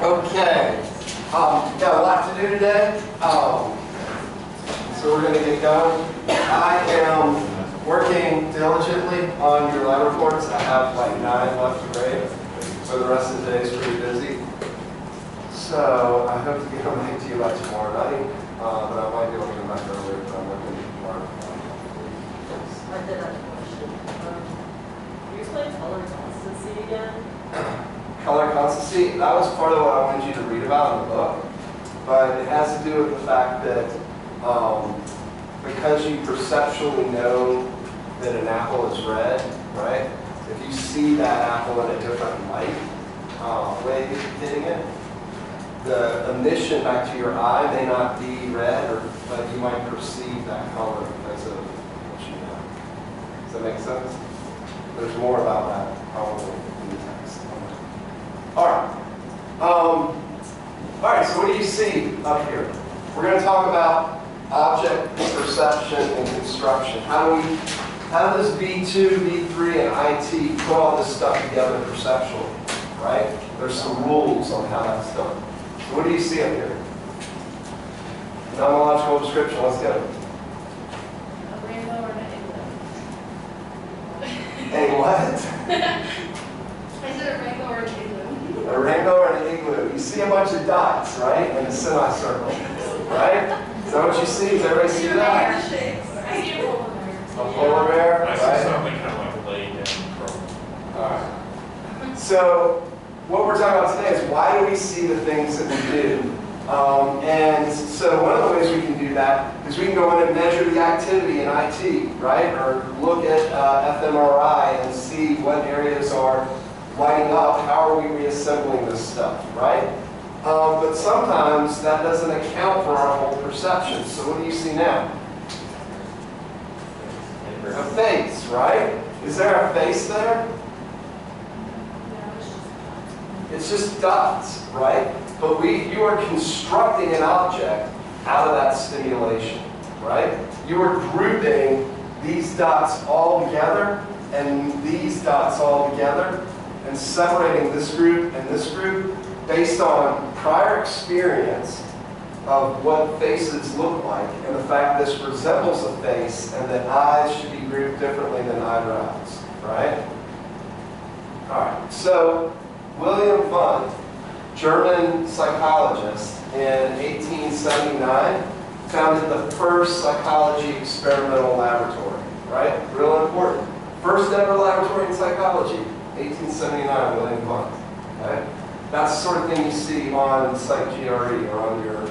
Okay, got a lot to do today, so we're going to get going. I am working diligently on your lab reports. I have like 9 left to grade, so the rest of the day is pretty busy. So I hope to get back to you by tomorrow night, but I might be able to come back earlier, but I'm working tomorrow. I did have a question. Can you explain color constancy again? Color constancy, that was part of what I wanted you to read about in the book, but it has to do with the fact that because you perceptually know that an apple is red, right? If you see that apple in a different light, way of hitting it, the emission back to your eye may not be red, but you might perceive that color because of what you know. Does that make sense? There's more about that probably in the text. All right, so what do you see up here? We're going to talk about object perception and construction. How does B2, B3, and IT put all this stuff together perceptually, right? There's some rules on how that's done. So what do you see up here? Phenomenological description, let's get it. A rainbow or an igloo. A what? I said a rainbow or an igloo. A rainbow or an igloo. You see a bunch of dots, right? In a semicircle, right? Is that what you see? Does everybody see that? I see a polar bear. A polar bear, I see right? something kind of like laid down from. All right. So what we're talking about today is why do we see the things that we do? And so one of the ways we can do that is we can go in and measure the activity in IT, right? Or look at fMRI and see what areas are lighting up. How are we reassembling this stuff, right? But sometimes that doesn't account for our whole perception. So what do you see now? A face, right? Is there a face there? It's just dots, right? But you are constructing an object out of that stimulation, right? You are grouping these dots all together and these dots all together and separating this group and this group based on prior experience of what faces look like and the fact this resembles a face and that eyes should be grouped differently than eyebrows, right? All right, so William Wundt, German psychologist, in 1879 founded the first psychology experimental laboratory, right? Real important. First ever laboratory in psychology, 1879, William Wundt, okay? That's the sort of thing you see on PSY315 or on your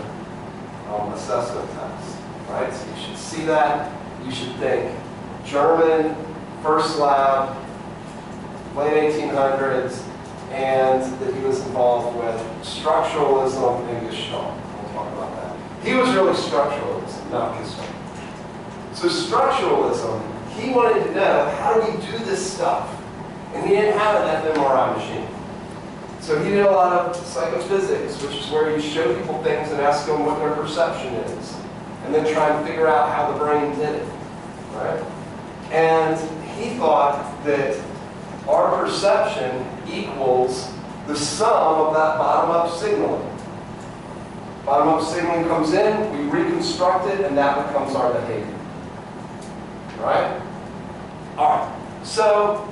assessment test, right? So you should see that. You should think German, first lab, late 1800s, and that he was involved with structuralism and Gestalt. We'll talk about that. He was really structuralism, not Gestalt. So structuralism, he wanted to know, how do we do this stuff? And he didn't have an fMRI machine. So he did a lot of psychophysics, which is where you show people things and ask them what their perception is, and then try and figure out how the brain did it, right? And he thought that our perception equals the sum of that bottom-up signaling. Bottom-up signaling comes in, we reconstruct it, and that becomes our behavior. Right? All right. So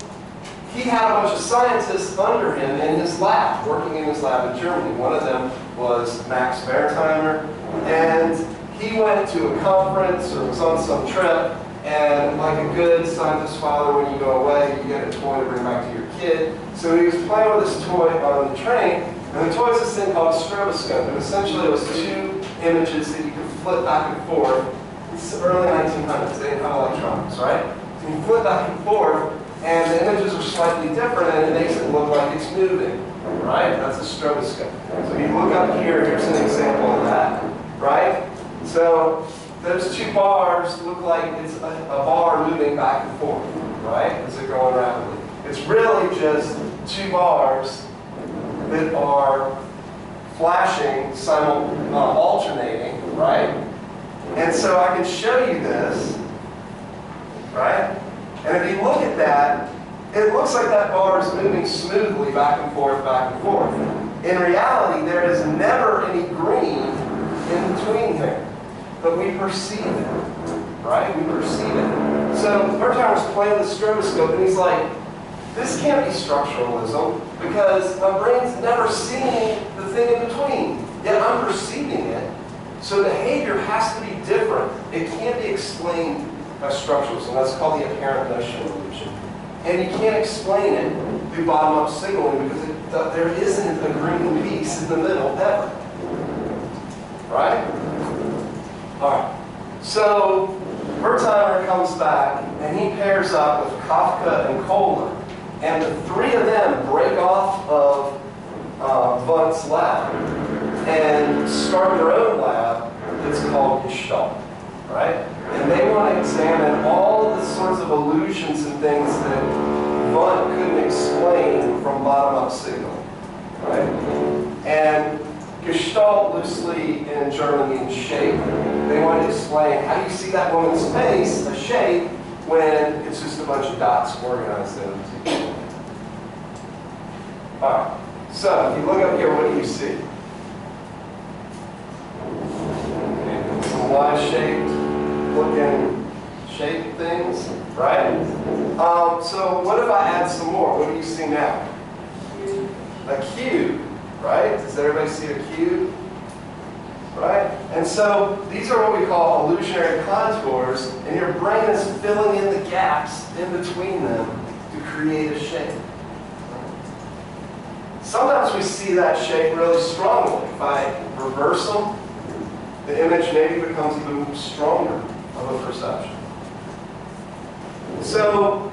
he had a bunch of scientists under him in his lab, working in his lab in Germany. One of them was Max Wertheimer, and he went to a conference or was on some trip. And like a good scientist father, when you go away, you get a toy to bring back to your kid. So he was playing with this toy on the train, and the toy is this thing called a stroboscope. And essentially it was 2 images that you could flip back and forth. It's the early 1900s, they didn't have electronics, right? So you flip back and forth, and the images are slightly different, and it makes it look like it's moving, right? That's a stroboscope. So if you look up here, here's an example of that, right? So those 2 bars look like it's a bar moving back and forth, right? As it going rapidly. It's really just 2 bars that are flashing, alternating, right? And so I can show you this, right? And if you look at that, it looks like that bar is moving smoothly back and forth, back and forth. In reality, there is never any green in between here. But we perceive it, right? We perceive it. So Wertheimer's playing the stroboscope, and he's like, this can't be structuralism because my brain's never seen the thing in between. Yet I'm perceiving it. So behavior has to be different. It can't be explained by structuralism. That's called the apparent notion illusion. And you can't explain it through bottom-up signaling because there isn't a green piece in the middle ever. Right? All right. So Wertheimer comes back and he pairs up with Kafka and Kohler. And the three of them break off of Wundt's lab and start their own lab that's called Gestalt, right? And they want to examine all the sorts of illusions and things that Wundt couldn't explain from bottom-up signaling, right? And Gestalt, loosely in German, means shape. They want to explain how you see that woman's face, a shape, when it's just a bunch of dots organized in it. All right. So if you look up here, what do you see? Okay, some Y-shaped looking shape things, right? So what if I add some more? What do you see now? A cube, right? Does everybody see a cube? Right? And so these are what we call illusionary contours, and your brain is filling in the gaps in between them to create a shape. Sometimes we see that shape really strongly. If I reverse them, the image maybe becomes even stronger of a perception. So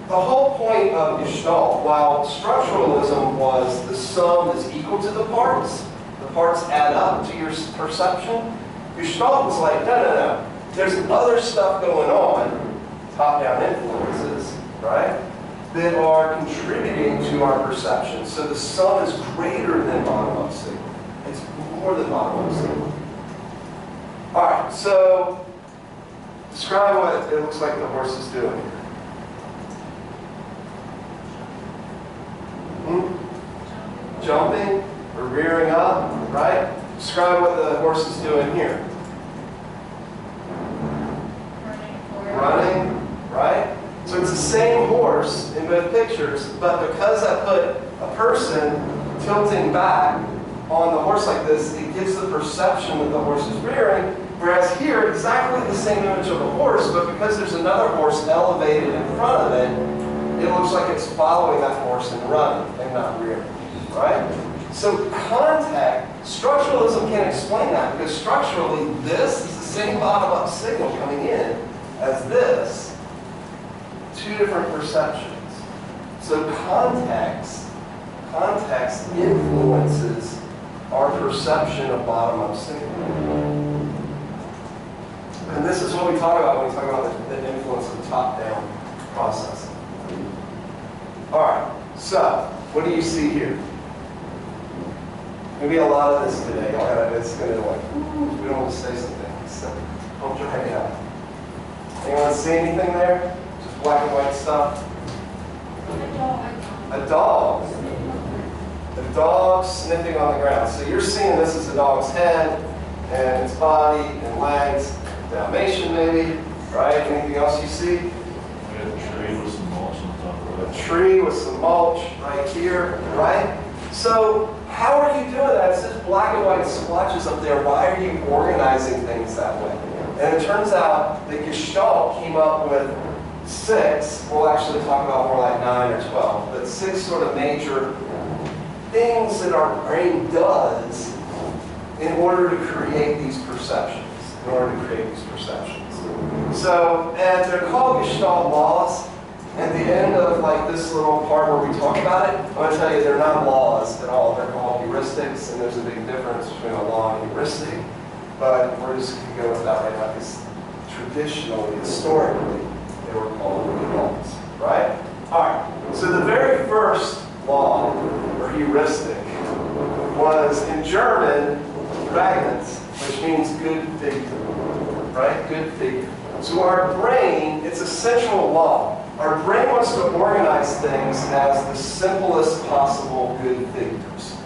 the whole point of Gestalt, while structuralism was the sum is equal to the parts add up to your perception, Gestalt was like, no. There's other stuff going on, top-down influences, right, that are contributing to our perception. So the sum is greater than bottom-up signaling. It's more than bottom-up signaling. All right, so describe what it looks like the horse is doing here. Jumping or rearing up, right? Describe what the horse is doing here. Running, right? So it's the same horse in both pictures, but because I put a person tilting back on the horse like this, it gives the perception that the horse is rearing, whereas here, exactly the same image of a horse, but because there's another horse elevated in front of it, it looks like it's following that horse and running and not rearing, right? So contact, structuralism can't explain that because structurally this is the same bottom-up signal coming in as this, two different perceptions. So context influences our perception of bottom-up signal. And this is what we talk about when we talk about the influence of top-down processing. All right, so what do you see here? Maybe a lot of this today. It's going to we don't want to say something. So don't try it out. Anyone see anything there? Just black and white stuff? A dog. A dog sniffing on the ground. So you're seeing this as a dog's head and its body and legs. Dalmatian maybe, right? Anything else you see? We got a tree with some mulch on top of it. A tree with some mulch right here, right? So how are you doing that? It's just black and white splotches up there. Why are you organizing things that way? And it turns out that Gestalt came up with 6, we'll actually talk about more like 9 or 12, but 6 sort of major things that our brain does in order to create these perceptions. So, and they're called Gestalt laws. At the end of like this little part where we talk about it, I'm going to tell you they're not laws at all. They're called heuristics, and there's a big difference between a law and heuristic. But we're just going to go with that right now because traditionally, historically, they were called laws, right? All right. So the very first law, or heuristic, was in German, Ragnitz, which means good figure, right? Good figure. So our brain, it's a central law. Our brain wants to organize things as the simplest possible good figures.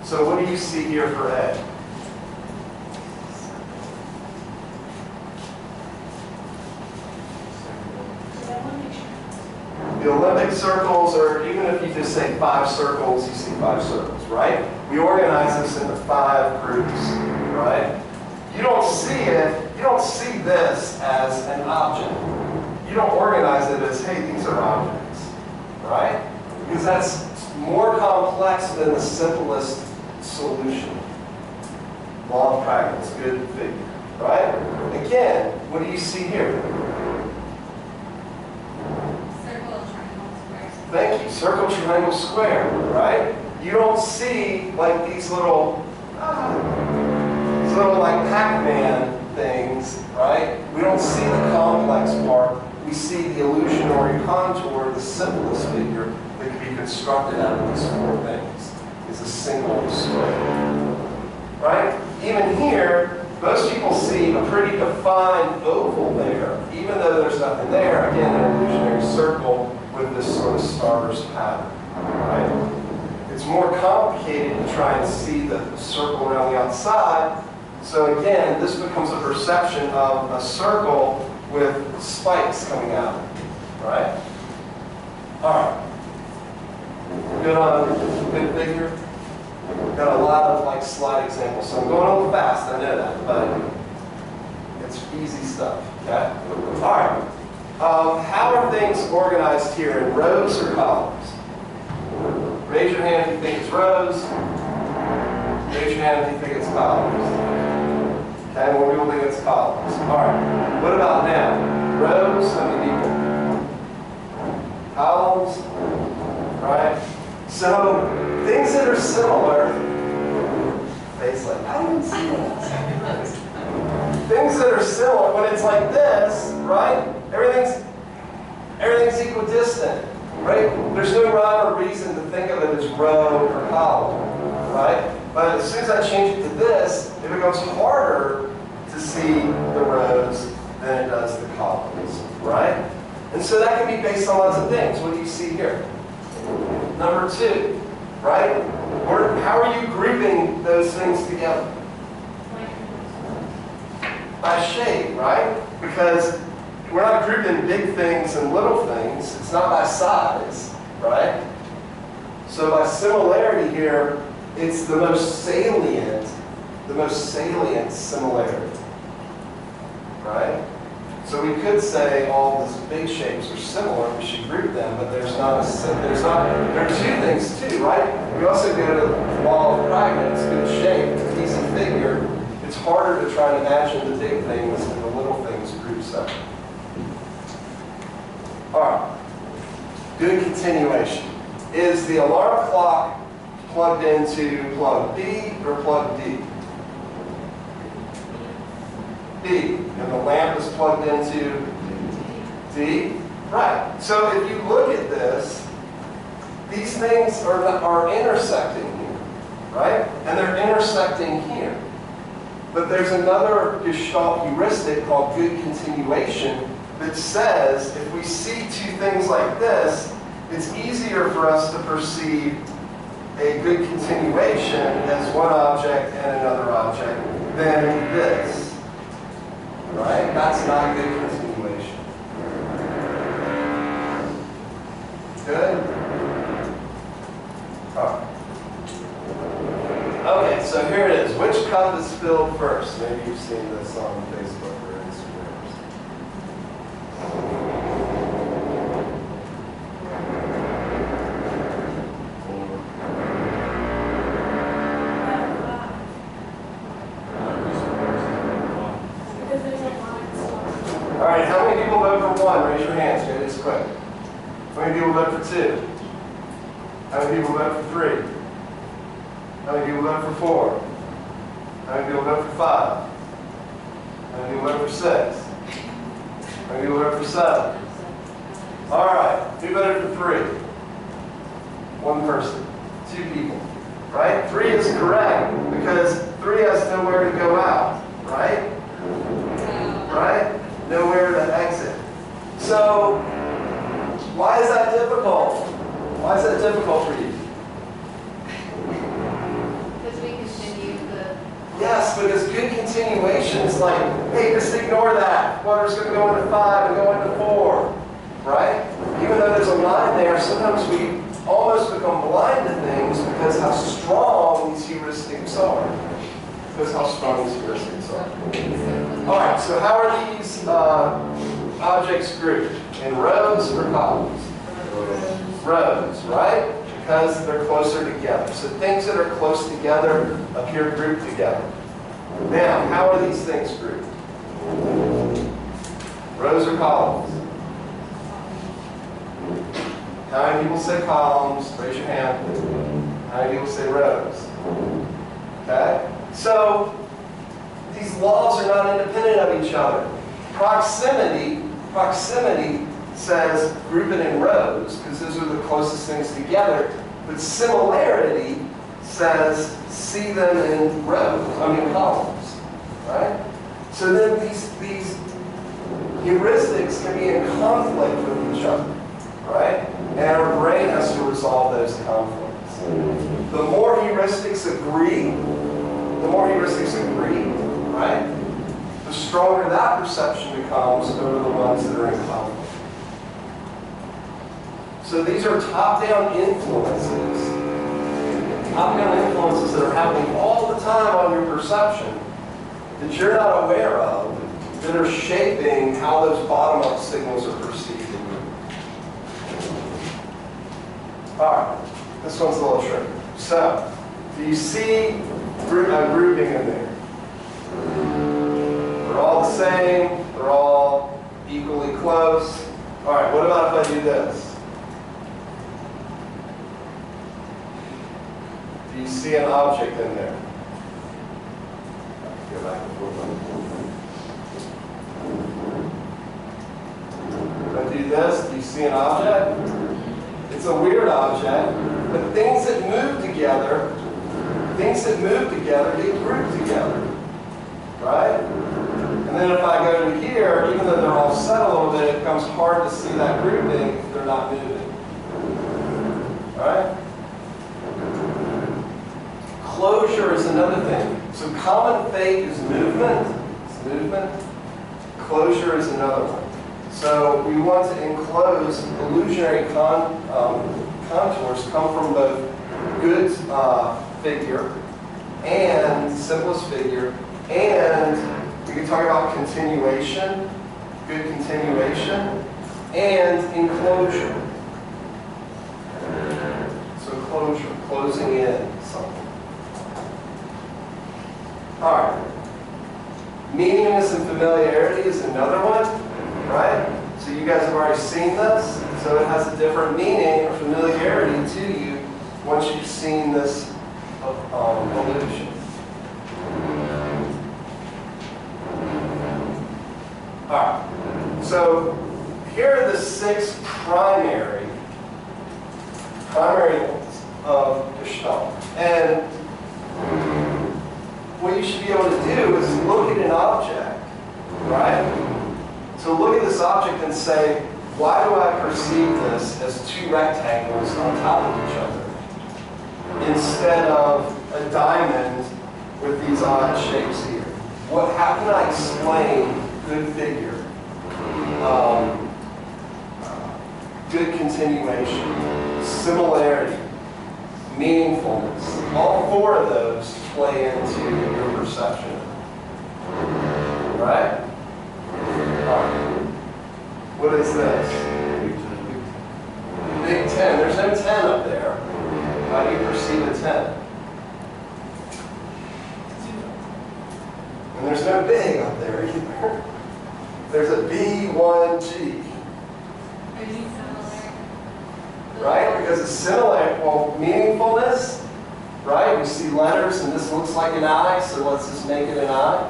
So So what do you see here for A? The Olympic circles, or even if you just say 5 circles, you see 5 circles, right? We organize this into 5 groups, right? You don't see it, you don't see this as an object. You don't organize it as, hey, these are objects, right? Because that's more complex than the simplest solution. Law of practice, good figure, right? Again, what do you see here? Thank you. Circle, triangle, square, right? You don't see like these little like Pac-Man things, right? We don't see the complex part. We see the illusionary contour, the simplest figure that can be constructed out of these 4 things. Is a single square, right? Even here, most people see a pretty defined oval there, even though there's nothing there. Again, an illusionary circle with this sort of starburst pattern, right? It's more complicated to try and see the circle around the outside. So again, this becomes a perception of a circle with spikes coming out, right? All right. Good on, good figure. Got a lot of like slide examples, so I'm going a little fast, I know that, but it's easy stuff, okay? All right. How are things organized here, in rows or columns? Raise your hand if you think it's rows. Raise your hand if you think it's columns. Okay, more people think it's columns. All right. What about now? Rows, how many people? Columns, right? So things that are similar, face like, I didn't see that. Things that are similar, when it's like this, right? Everything's equidistant, right? There's no rhyme or reason to think of it as row or column, right? But as soon as I change it to this, it becomes harder to see the rows than it does the columns, right? And so that can be based on lots of things. What do you see here? Number 2, right? Or how are you grouping those things together? By shape, right? Because we're not grouping big things and little things. It's not by size, right? So by similarity here, it's the most salient similarity, right? So we could say all these big shapes are similar, we should group them, but there are 2 things too, right? We also go to the law of pragma, it's good shape, it's an easy figure. It's harder to try and imagine the big things and the little things grouped separately. All right, good continuation. Is the alarm clock plugged into plug B or plug D? B. And the lamp is plugged into D? Right. So if you look at this, these things are intersecting here, right? And they're intersecting here. But there's another Gestalt heuristic called good continuation that says if we see 2 things like this, it's easier for us to perceive a good continuation as one object and another object than this. Right? That's not good continuation. Good? All right. Okay, so here it is. Which cup is filled first? Maybe you've seen this on Facebook or Instagram. All right, how many people vote for 1? Raise your hands. Okay, this is quick. How many people vote for 2? How many people vote for 3? How many people vote for 4? How many people vote for 5? How many people vote for 6? How many people vote for 7? All right, who voted for 3? 1 person. 2 people. Right? 3 is correct because 3 has nowhere to go out. Right? Right? Nowhere to exit. So, why is that difficult? Why is that difficult for you? The Yes, because good continuation is like, hey, just ignore that. Water's going to go into 5 and go into 4, right? Even though there's a line there, sometimes we almost become blind to things because how strong these heuristics are. Because how strong these heuristics are. All right, so how are these objects grouped? In rows or columns? Rows, right? Because they're closer together. So things that are close together appear grouped together. Now, how are these things grouped? Rows or columns? How many people say columns? Raise your hand. How many people say rows? Okay? So, these laws are not independent of each other. Proximity says group it in rows, because those are the closest things together. But similarity says see them in columns. Right? So then these heuristics can be in conflict with each other. Right? And our brain has to resolve those conflicts. The more heuristics agree, right? The stronger that perception becomes over the ones that are in conflict. So these are top-down influences. Top-down influences that are happening all the time on your perception that you're not aware of, that are shaping how those bottom-up signals are perceived in you. All right, this one's a little tricky. So, do you see a grouping in there? They're all the same. They're all equally close. All right, what about if I do this? Do you see an object in there? Go back and forth. If I do this, do you see an object? It's a weird object, but things that move together get grouped together, right? And then if I go to here, even though they're all set a little bit, it becomes hard to see that grouping if they're not moving. All right? Closure is another thing. So common fate is movement. It's movement. Closure is another one. So we want to enclose illusionary contours come from both good figure and simplest figure, and we can talk about continuation, good continuation, and enclosure. So closure, closing in something. All right. Meaningless and familiarity is another one, right? So you guys have already seen this. So it has a different meaning or familiarity to you once you've seen this illusion. All right. So here are the 6 primary ones of Gestalt. And what you should be able to do is look at an object, right? So look at this object and say, why do I perceive this as 2 rectangles on top of each other instead of a diamond with these odd shapes here? How can I explain good figure, good continuation, similarity, meaningfulness? All 4 of those play into your perception. Right? All right. What is this? Big 10. There's no 10 up there. How do you perceive a 10? And there's no big up there either. There's a B1G. Are you similar? Right? Because it's similar. Well, meaningfulness, right? We see letters and this looks like an I, so let's just make it an I.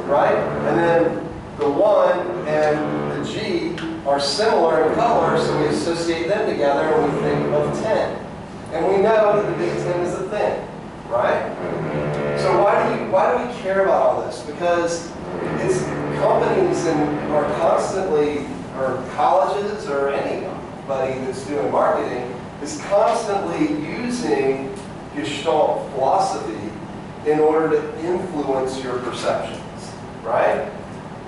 Right? And then the 1 and the G are similar in color, so we associate them together and we think of 10. And we know that the big 10 is a thing, right? So why do we care about all this? Because it's companies are constantly, or colleges or anybody that's doing marketing is constantly using Gestalt philosophy in order to influence your perceptions, right?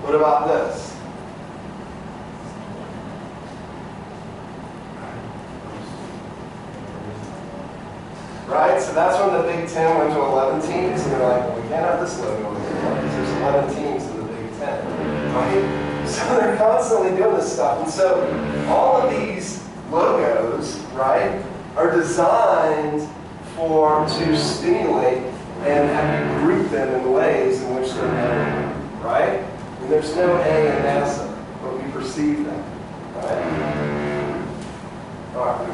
What about this? Right? So that's when the Big Ten went to 11 teams, and they're like, well, we can't have this logo anymore because there's 11 teams in the Big Ten. Right? So they're constantly doing this stuff. And so all of these logos, right, are designed to stimulate and have you group them in ways in which they're memorable, right? And there's no A in NASA, but we perceive them, right? All right.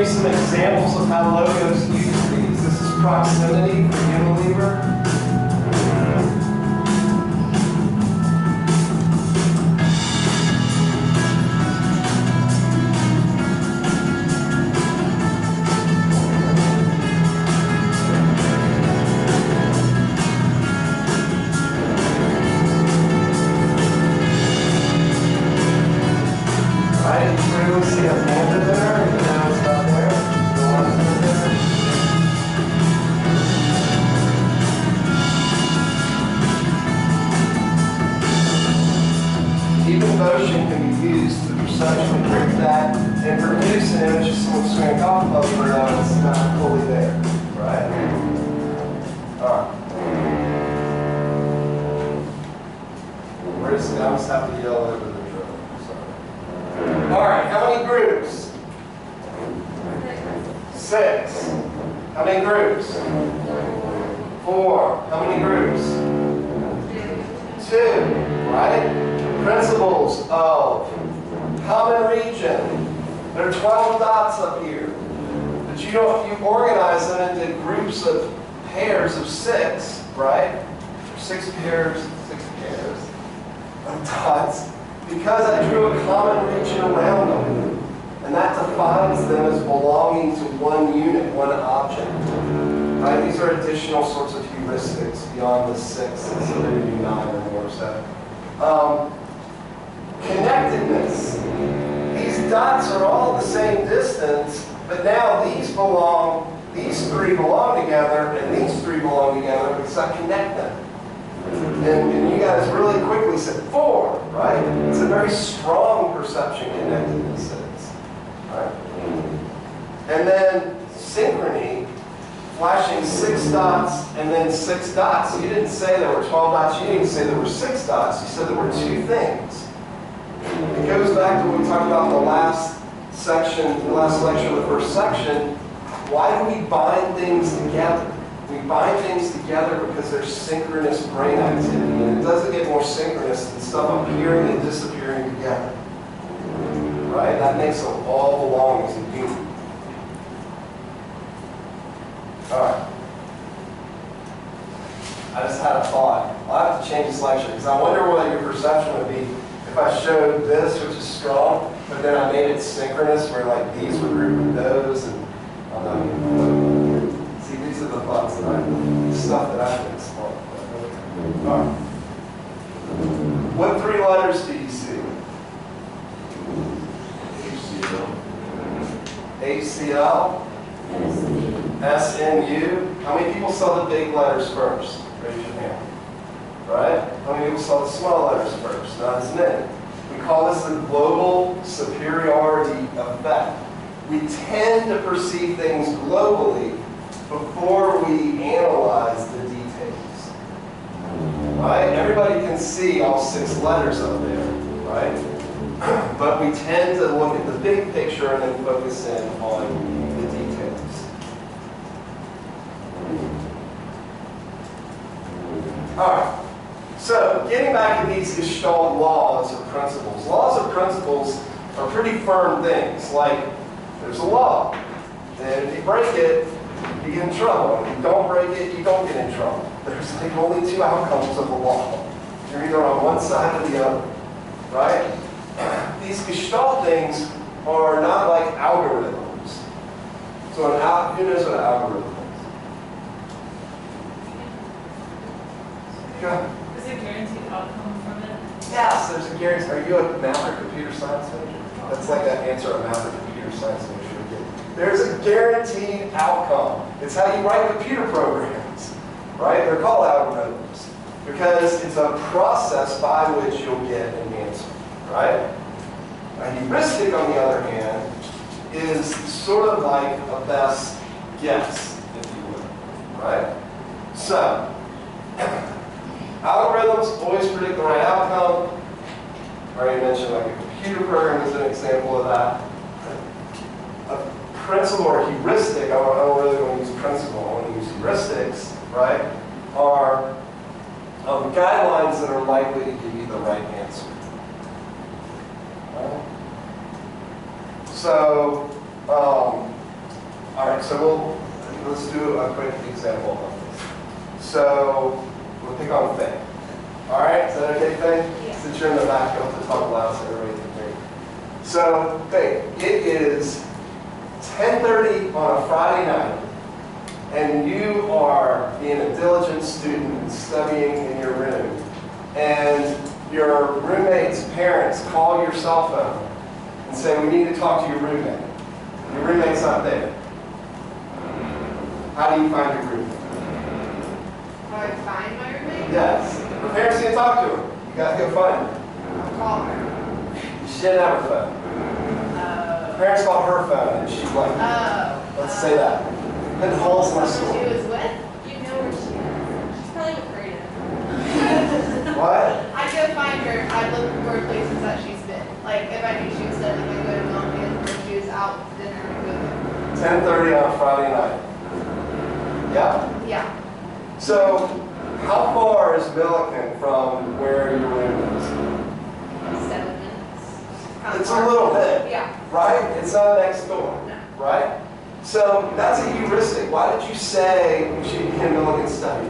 Some examples of how logos use these. This is proximity for Unilever. Right? You clearly see a panda there. Even motion can be used to perception to trick that and produce an image of someone swinging a golf club, even though it's not fully there, right? All right. Where's the guys have to yell over the drill? Sorry. All right, how many groups? 6. How many groups? 4. How many groups? 2, right? Principles of common region. There are 12 dots up here. But you organize them into groups of pairs of 6, right? 6 pairs of dots. Because I drew a common region around them. And that defines them as belonging to one unit, one object. Right? These are additional sorts of heuristics beyond the 6, so they're going to be 9 or more. So. Connectedness. These dots are all the same distance, but now these 3 belong together, and these 3 belong together because I connect them. And you guys really quickly said 4, right? It's a very strong perception connectedness is, right? And then synchrony, flashing 6 dots and then 6 dots. You didn't say there were 12 dots. You didn't say there were 6 dots. You said there were 2 things. It goes back to what we talked about in the last section, the last lecture of the first section. Why do we bind things together? We bind things together because there's synchronous brain activity. And it doesn't get more synchronous than stuff appearing and disappearing together. Right? That makes them all belong as a unit. All right. I just had a thought. I'll have to change this lecture because I wonder what your perception would be if I showed this, which is strong, but then I made it synchronous where like these would group with those and see, these are the thoughts that stuff that I can explore. All right. What 3 letters do you see? HCL. SNU. How many people saw the big letters first? Raise your hand. Right? How many people saw the small letters first? Not as many. We call this the global superiority effect. We tend to perceive things globally before we analyze the details. Right? Everybody can see all 6 letters up there, right? But we tend to look at the big picture and then focus in on the details. All right. So, getting back to these Gestalt laws or principles. Laws or principles are pretty firm things. Like, there's a law. Then if you break it, you get in trouble. If you don't break it, you don't get in trouble. There's like only two outcomes of the law. You're either on one side or the other, right? These Gestalt things are not like algorithms. So who knows what an algorithm is? Go ahead. Is there a guaranteed outcome from it? Yes, there's a guarantee. Are you a math or computer science major? That's like that answer a math or computer science major would get. There's a guaranteed outcome. It's how you write computer programs, right? They're called algorithms because it's a process by which you'll get an answer, right? A heuristic, on the other hand, is sort of like a best guess, if you will, right? So, algorithms always predict the right outcome. I already mentioned like a computer program is an example of that. A principle or a heuristic, I don't really want to use principle, I want to use heuristics, right, are guidelines that are likely to give you the right answer. Right? So, all right, so let's do a quick example of this. So, we'll pick on Faye. All right, is that okay, Faye? Yeah. Since you're in the back, you'll have to talk loud so everybody can hear you. So, Faye, it is 10:30 on a Friday night, and you are being a diligent student and studying in your room, and your roommate's parents call your cell phone and say, we need to talk to your roommate. Your roommate's not there. How do you find your roommate? How do I find my roommate? Yes. Her parents need to talk to her. You got to go find her. I'll call her. She didn't have her phone. Her parents called her phone, and she's like, let's say that. Put holes in her Someone she story. was with? You know where she is. She's probably with Brayden. What? I go find her. I look for places that she's been. Like, if I knew she was studying, I go to Milligan, or she was out to dinner, I go there. 10:30 on a Friday night. Yeah? Yeah. So, how far is Milliken from where your room is? 7 minutes. It's a little bit, Yeah. right? It's not next door, No. right? So, that's a heuristic. Why did you say you should be in Milliken study?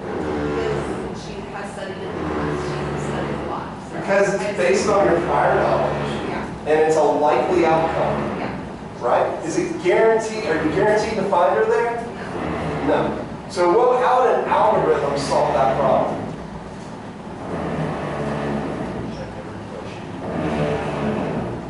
Because she has studied in the past. She's studied a lot. So Because it's based on your prior knowledge, Yeah. and it's a likely outcome, Yeah. right? Is it guaranteed? Are you guaranteed to find her there? No. No. So how would an algorithm solve that problem?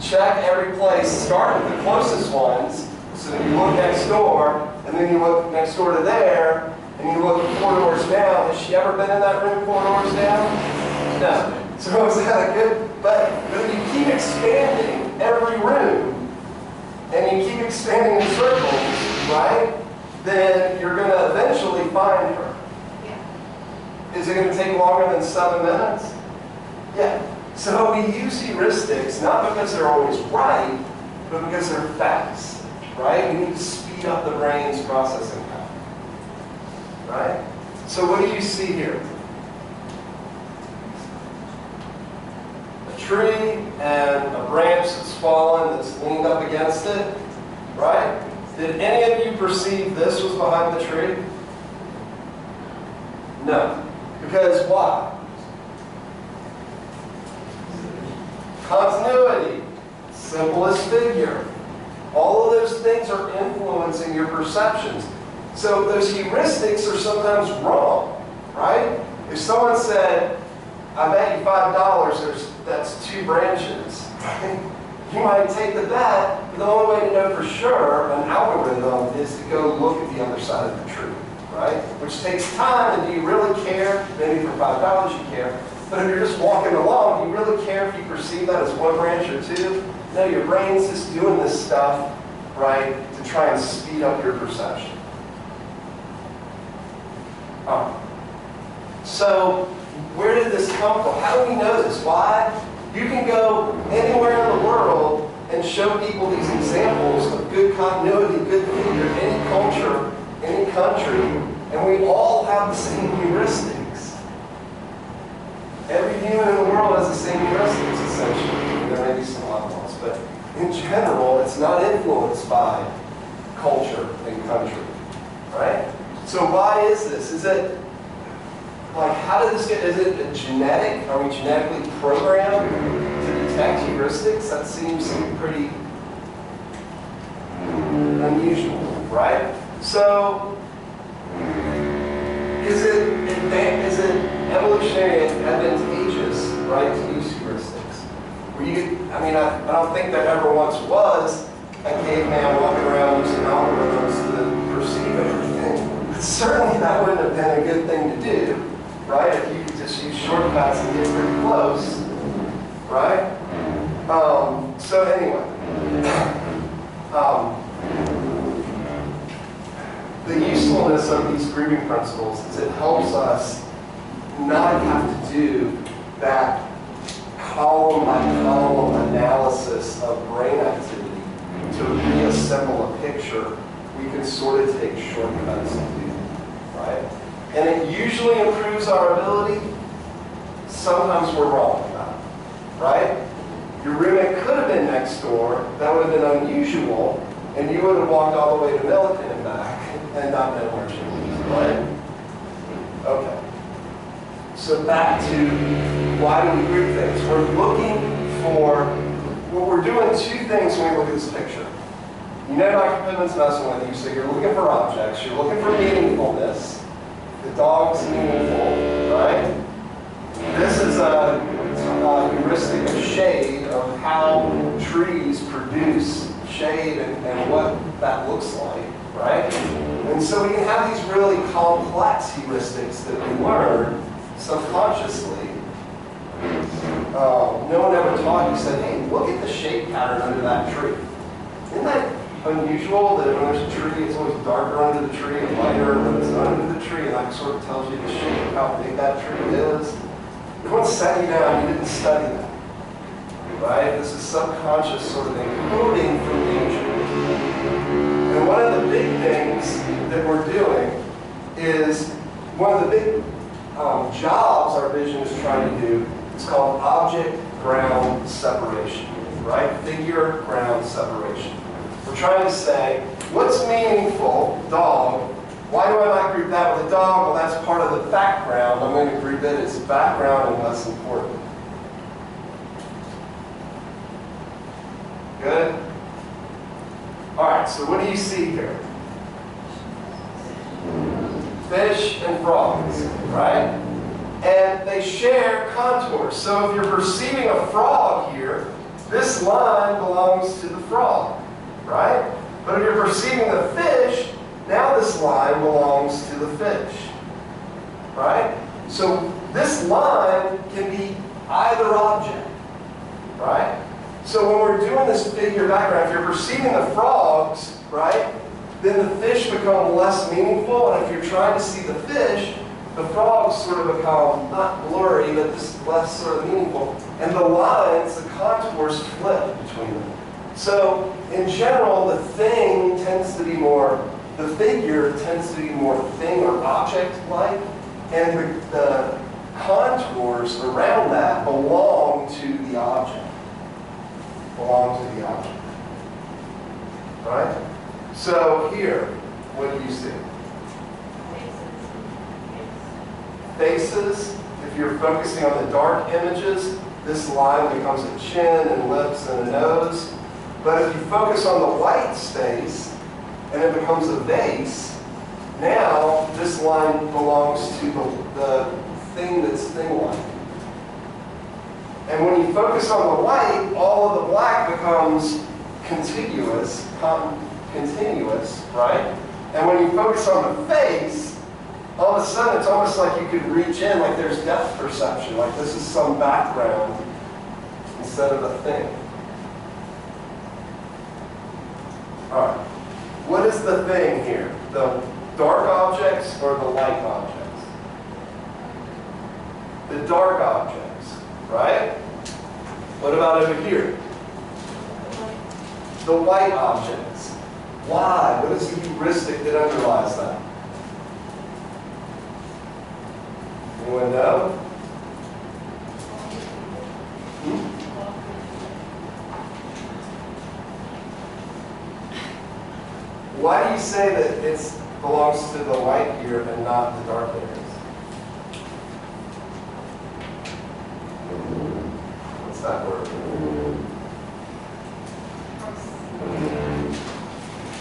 Check every place. Start with the closest ones. So that you look next door, and then you look next door to there, and you look 4 doors down. Has she ever been in that room 4 doors down? No. So is that a good? But if you keep expanding every room, and you keep expanding in circles, right? Then you're going to eventually find her. Yeah. Is it going to take longer than 7 minutes? Yeah. So we use heuristics not because they're always right, but because they're fast, right? We need to speed up the brain's processing power, right? So what do you see here? A tree and a branch that's fallen that's leaned up against it, right? Did any of you perceive this was behind the tree? No. Because why? Continuity, simplest figure. All of those things are influencing your perceptions. So those heuristics are sometimes wrong, right? If someone said, I bet you $5 that's 2 branches, right? You might take the bet, but the only way to know for sure an algorithm is to go look at the other side of the tree, right? Which takes time, and do you really care? Maybe for $5 you care. But if you're just walking along, do you really care if you perceive that as 1 branch or 2? No, your brain's just doing this stuff, right, to try and speed up your perception. So, where did this come from? How do we know this? Why? You can go anywhere in the world and show people these examples of good continuity, good figure, any culture, any country, and we all have the same heuristics. Every human in the world has the same heuristics, essentially. There may be some odd ones, but in general, it's not influenced by culture and country. right? So why is this? Is it, like, how did this get, is it a genetic? Are we genetically programmed to detect heuristics? That seems pretty unusual, right? So, is it evolutionary advantageous, right, to use heuristics? I don't think there ever once was a caveman walking around using algorithms to perceive everything. But certainly that wouldn't have been a good thing to do, right? If you could just use shortcuts and get pretty close, right? So anyway, the usefulness of these grouping principles is it helps us not have to do that column by column analysis of brain activity to reassemble a picture. We can sort of take shortcuts to do, right? And it usually improves our ability. Sometimes we're wrong about it, right? Your roommate could have been next door. That would have been unusual, and you would have walked all the way to Milliken and back and not been where she was, right? Okay. So back to why do we group things? We're looking for, well, we're doing two things when we look at this picture. You know Dr. Pittman's messing with you, so you're looking for objects, you're looking for meaningfulness. The dog's meaningful, right? This is a heuristic of shade, of how trees produce shade and what that looks like, right? And so we can have these really complex heuristics that we learn subconsciously. No one ever taught you, said, hey, look at the shape pattern under that tree. Isn't that unusual that when there's a tree, it's always darker under the tree and lighter when it's under the tree, and that sort of tells you the shape of how big that tree is? No one sat you down, you didn't study that. Right? This is subconscious sort of encoding from nature. And one of the big things that we're doing is, one of the big jobs our vision is trying to do is called object-ground separation, right? Figure-ground separation. We're trying to say, what's meaningful, dog? Why do I not group that with a dog? Well, that's part of the background. I'm going to group it as background and less important. Good? All right, so what do you see here? Fish and frogs, right? And they share contours. So if you're perceiving a frog here, this line belongs to the frog, right? But if you're perceiving the fish, now this line belongs to the fish, right? So this line can be either object, right? So when we're doing this figure background, if you're perceiving the frogs, right, then the fish become less meaningful, and if you're trying to see the fish, the frogs sort of become not blurry, but just less sort of meaningful. And the lines, the contours flip between them. So in general, the thing tends to be more, the figure tends to be more thing or object-like, and the contours around that belong to the object. Belong to the object. Right? So here, what do you see? Faces. If you're focusing on the dark images, this line becomes a chin and lips and a nose. But if you focus on the white space, and it becomes a vase, now this line belongs to the thing that's thing-like. And when you focus on the white, all of the black becomes contiguous, right? And when you focus on the face, all of a sudden it's almost like you could reach in, like there's depth perception, like this is some background instead of a thing. All right. What is the thing here? The dark objects or the light objects? The dark objects, right? What about over here? The white objects. Why? What is the heuristic that underlies that? Anyone know? Why do you say that it's belongs to the light here and not the dark areas? What's that word?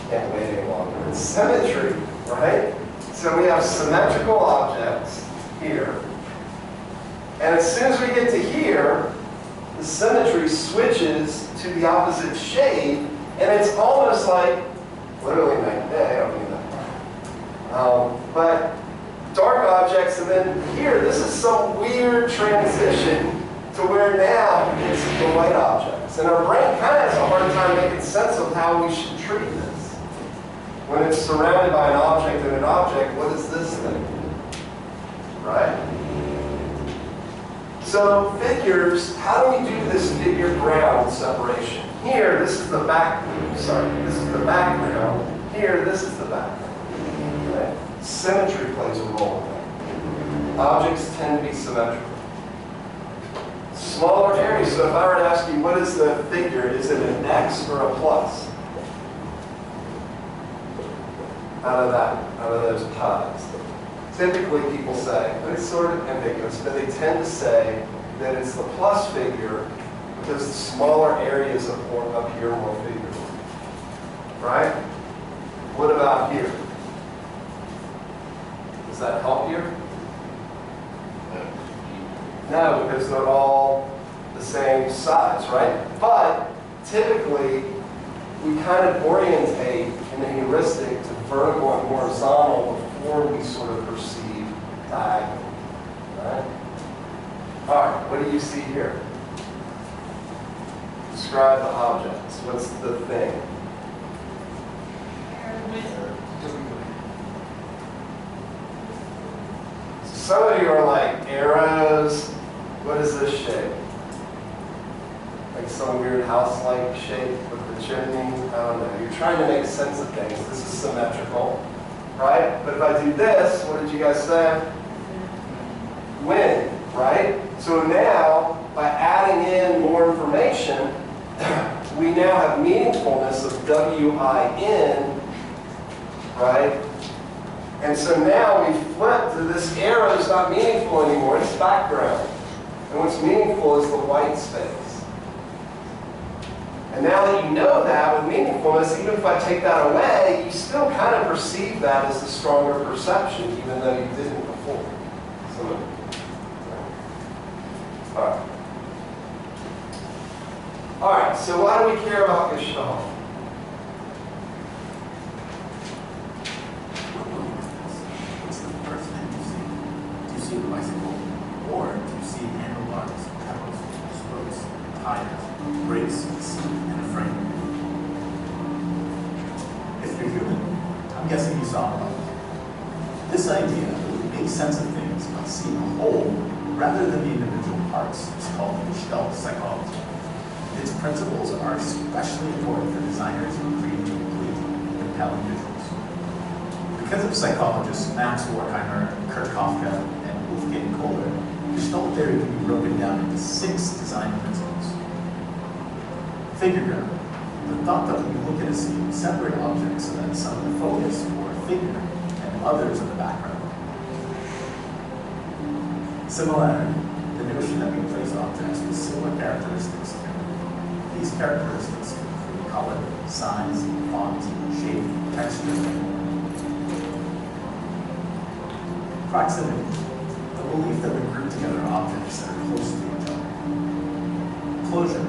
Can't wait any longer. It's symmetry, right? So we have symmetrical objects here. And as soon as we get to here, the symmetry switches to the opposite shade, and it's almost like, literally night and day, I don't mean that. But dark objects, and then here, this is some weird transition to where now it's the light objects. And our brain kind of has a hard time making sense of how we should treat this. When it's surrounded by an object and an object, what is this thing? Right? So figures, how do we do this figure ground separation? Here, this is the this is the background. Here, this is the background. Right? Symmetry plays a role in that. Objects tend to be symmetrical. Smaller areas, so if I were to ask you, what is the figure? Is it an X or a plus? Out of those pies. Typically people say, but it's sort of ambiguous, but they tend to say that it's the plus figure because the smaller areas up here are more figures. Right? What about here? Does that help you? No, because they're all the same size, right? But typically, we kind of orientate in a heuristic to vertical and horizontal before we sort of perceive diagonal, right? All right, what do you see here? Describe the objects. What's the thing? So some of you are like arrows. What is this shape? Like some weird house-like shape with the chimney? I don't know. You're trying to make sense of things. This is symmetrical, right? But if I do this, what did you guys say? Wind, right? So now, by adding in more information, we now have meaningfulness of W-I-N, right? And so now we flip to this arrow is not meaningful anymore, it's background. And what's meaningful is the white space. And now that you know that with meaningfulness, even if I take that away, you still kind of perceive that as the stronger perception, even though you didn't before. So, all right, so why do we care about Gestalt? What's the first thing you see? Do you see the bicycle? Or do you see handlebars, pedals, spokes, tires, brakes, seat, and a frame? If you're human, I'm guessing you saw both. This idea that we make sense of things by seeing a whole rather than the individual parts is called Gestalt psychology. Its principles are especially important for designers who create complete, compelling visuals. Because of psychologists Max Horkheimer, Kurt Kafka, and Wolfgang Kohler, Gestalt theory can be broken down into 6 design principles. Figure ground. The thought that when you look at a scene, separate objects so that some of the focus or a figure and others in the background. Similarity. The notion that we place objects with similar characteristics together. These characteristics include color, size, font, shape, texture, and more. Proximity. The belief that we group together objects that are close to each other. Closure.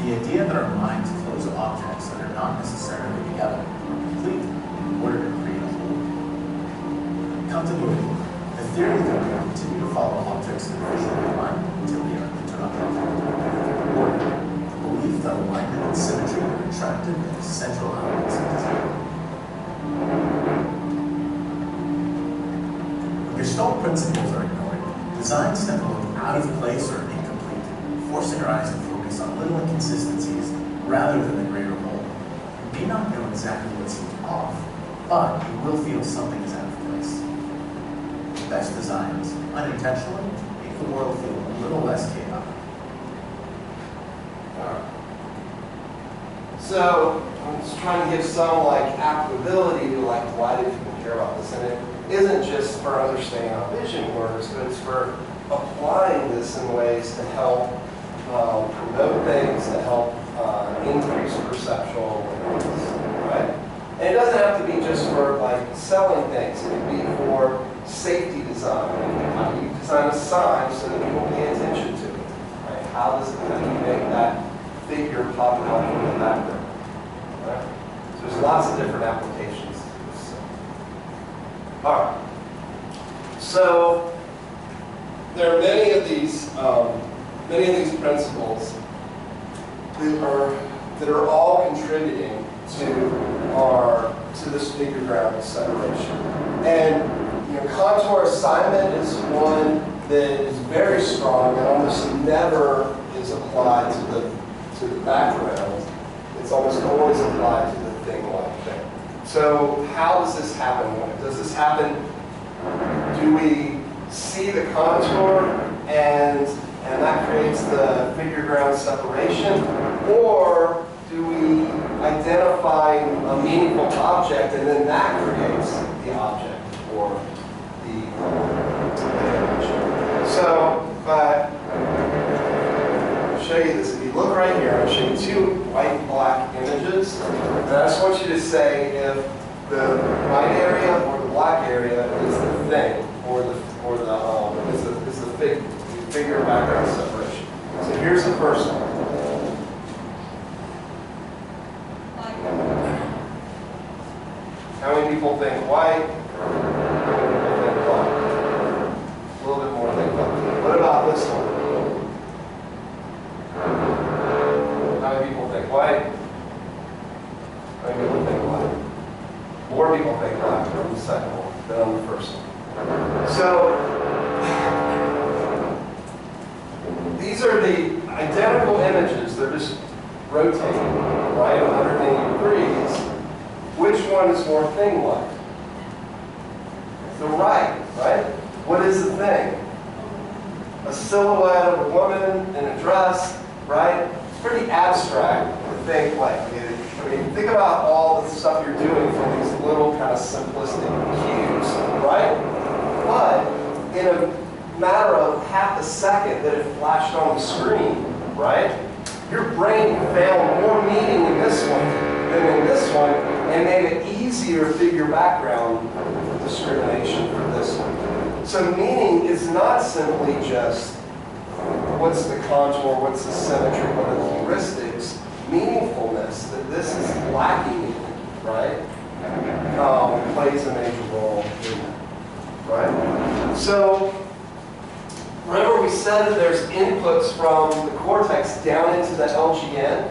The idea that our minds close objects that are not necessarily together or complete in order to create a whole. Continuity. The theory that we continue to follow objects in visual line until they are interrupted. Order. The belief that alignment and symmetry are attractive and essential elements of design. When Gestalt principles are ignored, designs tend to look out of place or incomplete, forcing our eyes to focus on little inconsistencies rather than the greater whole. You may not know exactly what seems off, but you will feel something is out of place. The best designs, unintentionally, make the world feel a little less chaotic. So I'm just trying to give some like applicability to like why do people care about isn't just for understanding how vision works, but it's for applying this in ways to help promote things, to help increase perceptual awareness, right? And it doesn't have to be just for like selling things. It can be for safety design. How do you design a sign so that people pay attention to it, right? How do you make that figure pop out from the background, right? So there's lots of different applications to this. All right. So there are many of these principles that are all contributing to this figure ground separation. And contour assignment is one that is very strong and almost never is applied to the background. It's almost always applied to the thing-like thing. So how does this happen? Does this happen? Do we see the contour and that creates the figure ground separation? Or do we identify a meaningful object and then that creates the object or the image? So I'll show you this. If you look right here, I'll show you two white and black images. And I just want you to say if the white area or the black area is the thing or is the figure background separation. So here's the first one. How many people think white? How many people think black? A little bit more think black. What about this one? How many people think white? How many people think black? More people think black on the second one than on the first one. So these are the identical images. They're just rotating, right, 180 degrees. Which one is more thing-like? The right? What is the thing? A silhouette of a woman in a dress, right? It's pretty abstract to think like. I mean, think about all the stuff you're doing from these little kind of simplistic cues, right? But in a matter of half a second that it flashed on the screen, right? Your brain found more meaning in this one than in this one, and made it easier to figure background discrimination for this one. So meaning is not simply just what's the contour, what's the symmetry, what are the heuristics. Meaningfulness that this is lacking in, right? Plays a major role in that, right? So remember we said that there's inputs from the cortex down into the LGN,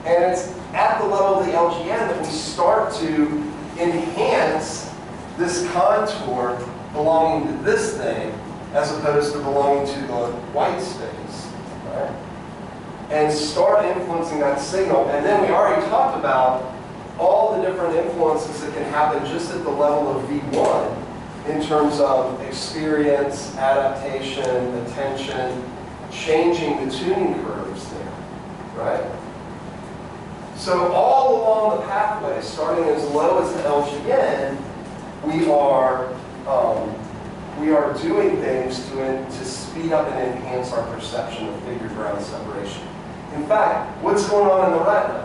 and it's at the level of the LGN that we start to enhance this contour belonging to this thing as opposed to belonging to the white space, right? And start influencing that signal. And then we already talked about all the different influences that can happen just at the level of V1 in terms of experience, adaptation, attention, changing the tuning curves there, right? So all along the pathway, starting as low as the LGN, we are doing things to speed up and enhance our perception of figure ground separation. In fact, what's going on in the retina?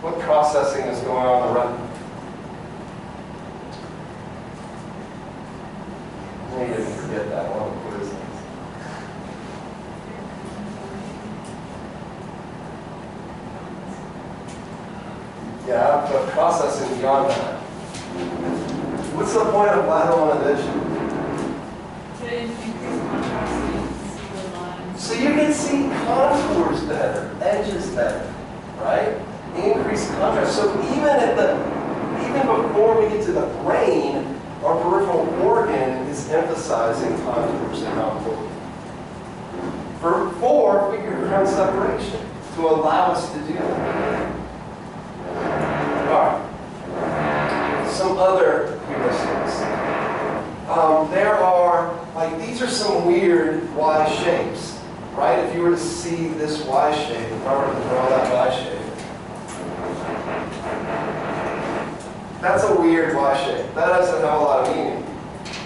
What processing is going on in the retina? You didn't forget that one quiz. Yeah, but processing beyond that. What's the point of lateral vision? To increase contrast so you can see the lines. So you can see contours better, edges better, right? Increase contrast. So even before we get to the brain, our peripheral organ is emphasizing contours and how important. For figure ground separation, to allow us to do that. All right. Some other heuristics. There are, these are some weird Y shapes, right? If you were to see this Y shape, if I were to draw that Y shape, That's a weird Y shape. That doesn't have a lot of meaning.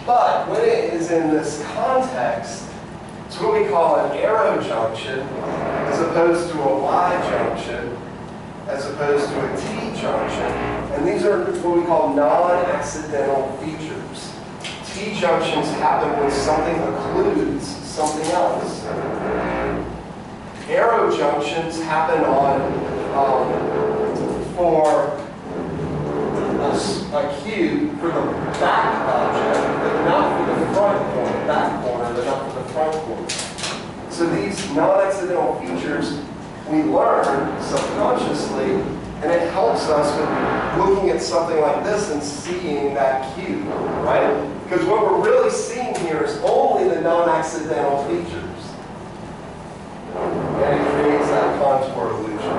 But when it is in this context, it's what we call an arrow junction as opposed to a Y junction, as opposed to a T junction. And these are what we call non-accidental features. T junctions happen when something occludes something else. Arrow junctions happen for a cube for the back object, but not for the front corner, back corner, but not for the front corner. So these non-accidental features we learn subconsciously, and it helps us with looking at something like this and seeing that cube, right? Because what we're really seeing here is only the non-accidental features. And it creates that contour illusion.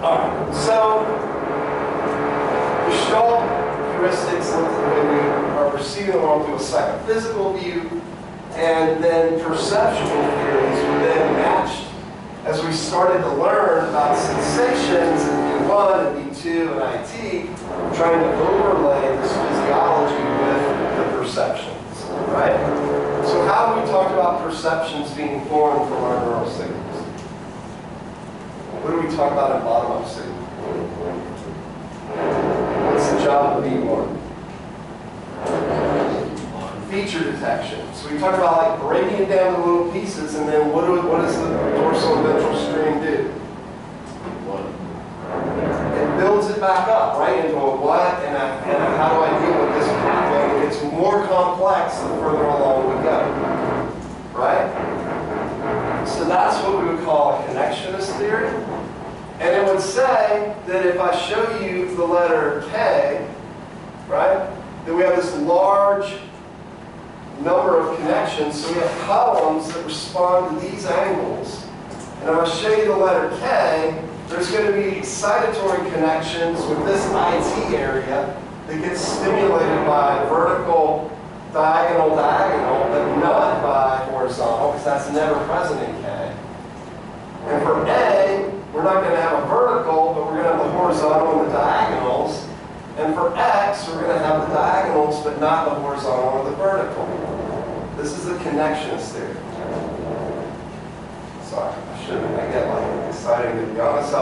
Alright, so Gestalt heuristics look at the way we are perceiving the world through a psychophysical view, and then perceptual theories were then matched as we started to learn about sensations in V1 and V2 and IT, trying to overlay this physiology with the perceptions, right? So how have we talked about perceptions being formed from our neural signals? What do we talk about in bottom-up signal? What's the job of V1? Feature detection. So we talk about like breaking it down to little pieces, and then what does the dorsal and ventral stream do? It builds it back up, right, into a what and how do I deal with this problem? It gets more complex the further along we go, right? So that's what we would call a connectionist theory. And it would say that if I show you the letter K, right, that we have this large number of connections, so we have columns that respond to these angles. And if I show you the letter K, there's going to be excitatory connections with this IT area that gets stimulated by vertical, diagonal, but not by horizontal, because that's never present in K. And for A, we're not going to have a vertical, but we're going to have the horizontal and the diagonals. And for X, we're going to have the diagonals, but not the horizontal or the vertical. This is the connectionist theory. Sorry, I get like excited to be honest. I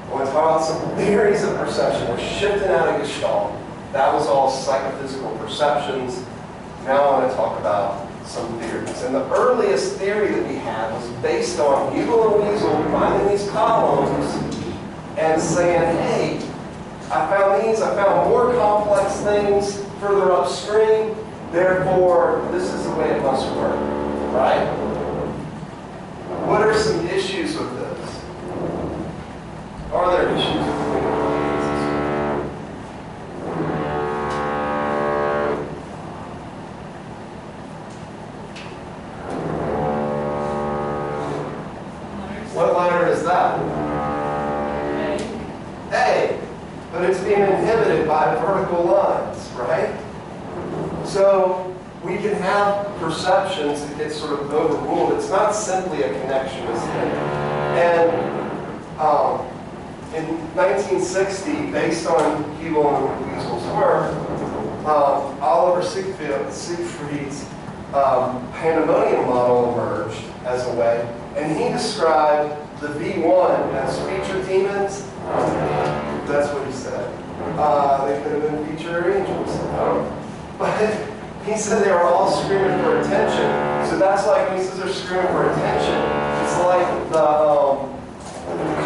want to talk about some theories of perception. We're shifting out of Gestalt. That was all psychophysical perceptions. Now I want to talk about some theories. And the earliest theory that we had was based on Hugel and Wiesel finding these columns and saying, hey, I found more complex things further upstream, therefore this is the way it must work, right? What are some issues with this? Are there issues with this? What letter is that? A. But it's being inhibited by vertical lines, right? So we can have perceptions that get sort of overruled. It's not simply a connectionist thing. And in 1960, based on Hugel and Wiesel's work, Oliver Siegfried's pandemonium model emerged as a way, and he described the V1 as feature demons. That's what he said. They could have been feature angels. But he said they were all screaming for attention. So that's like, when he says they're screaming for attention, it's like the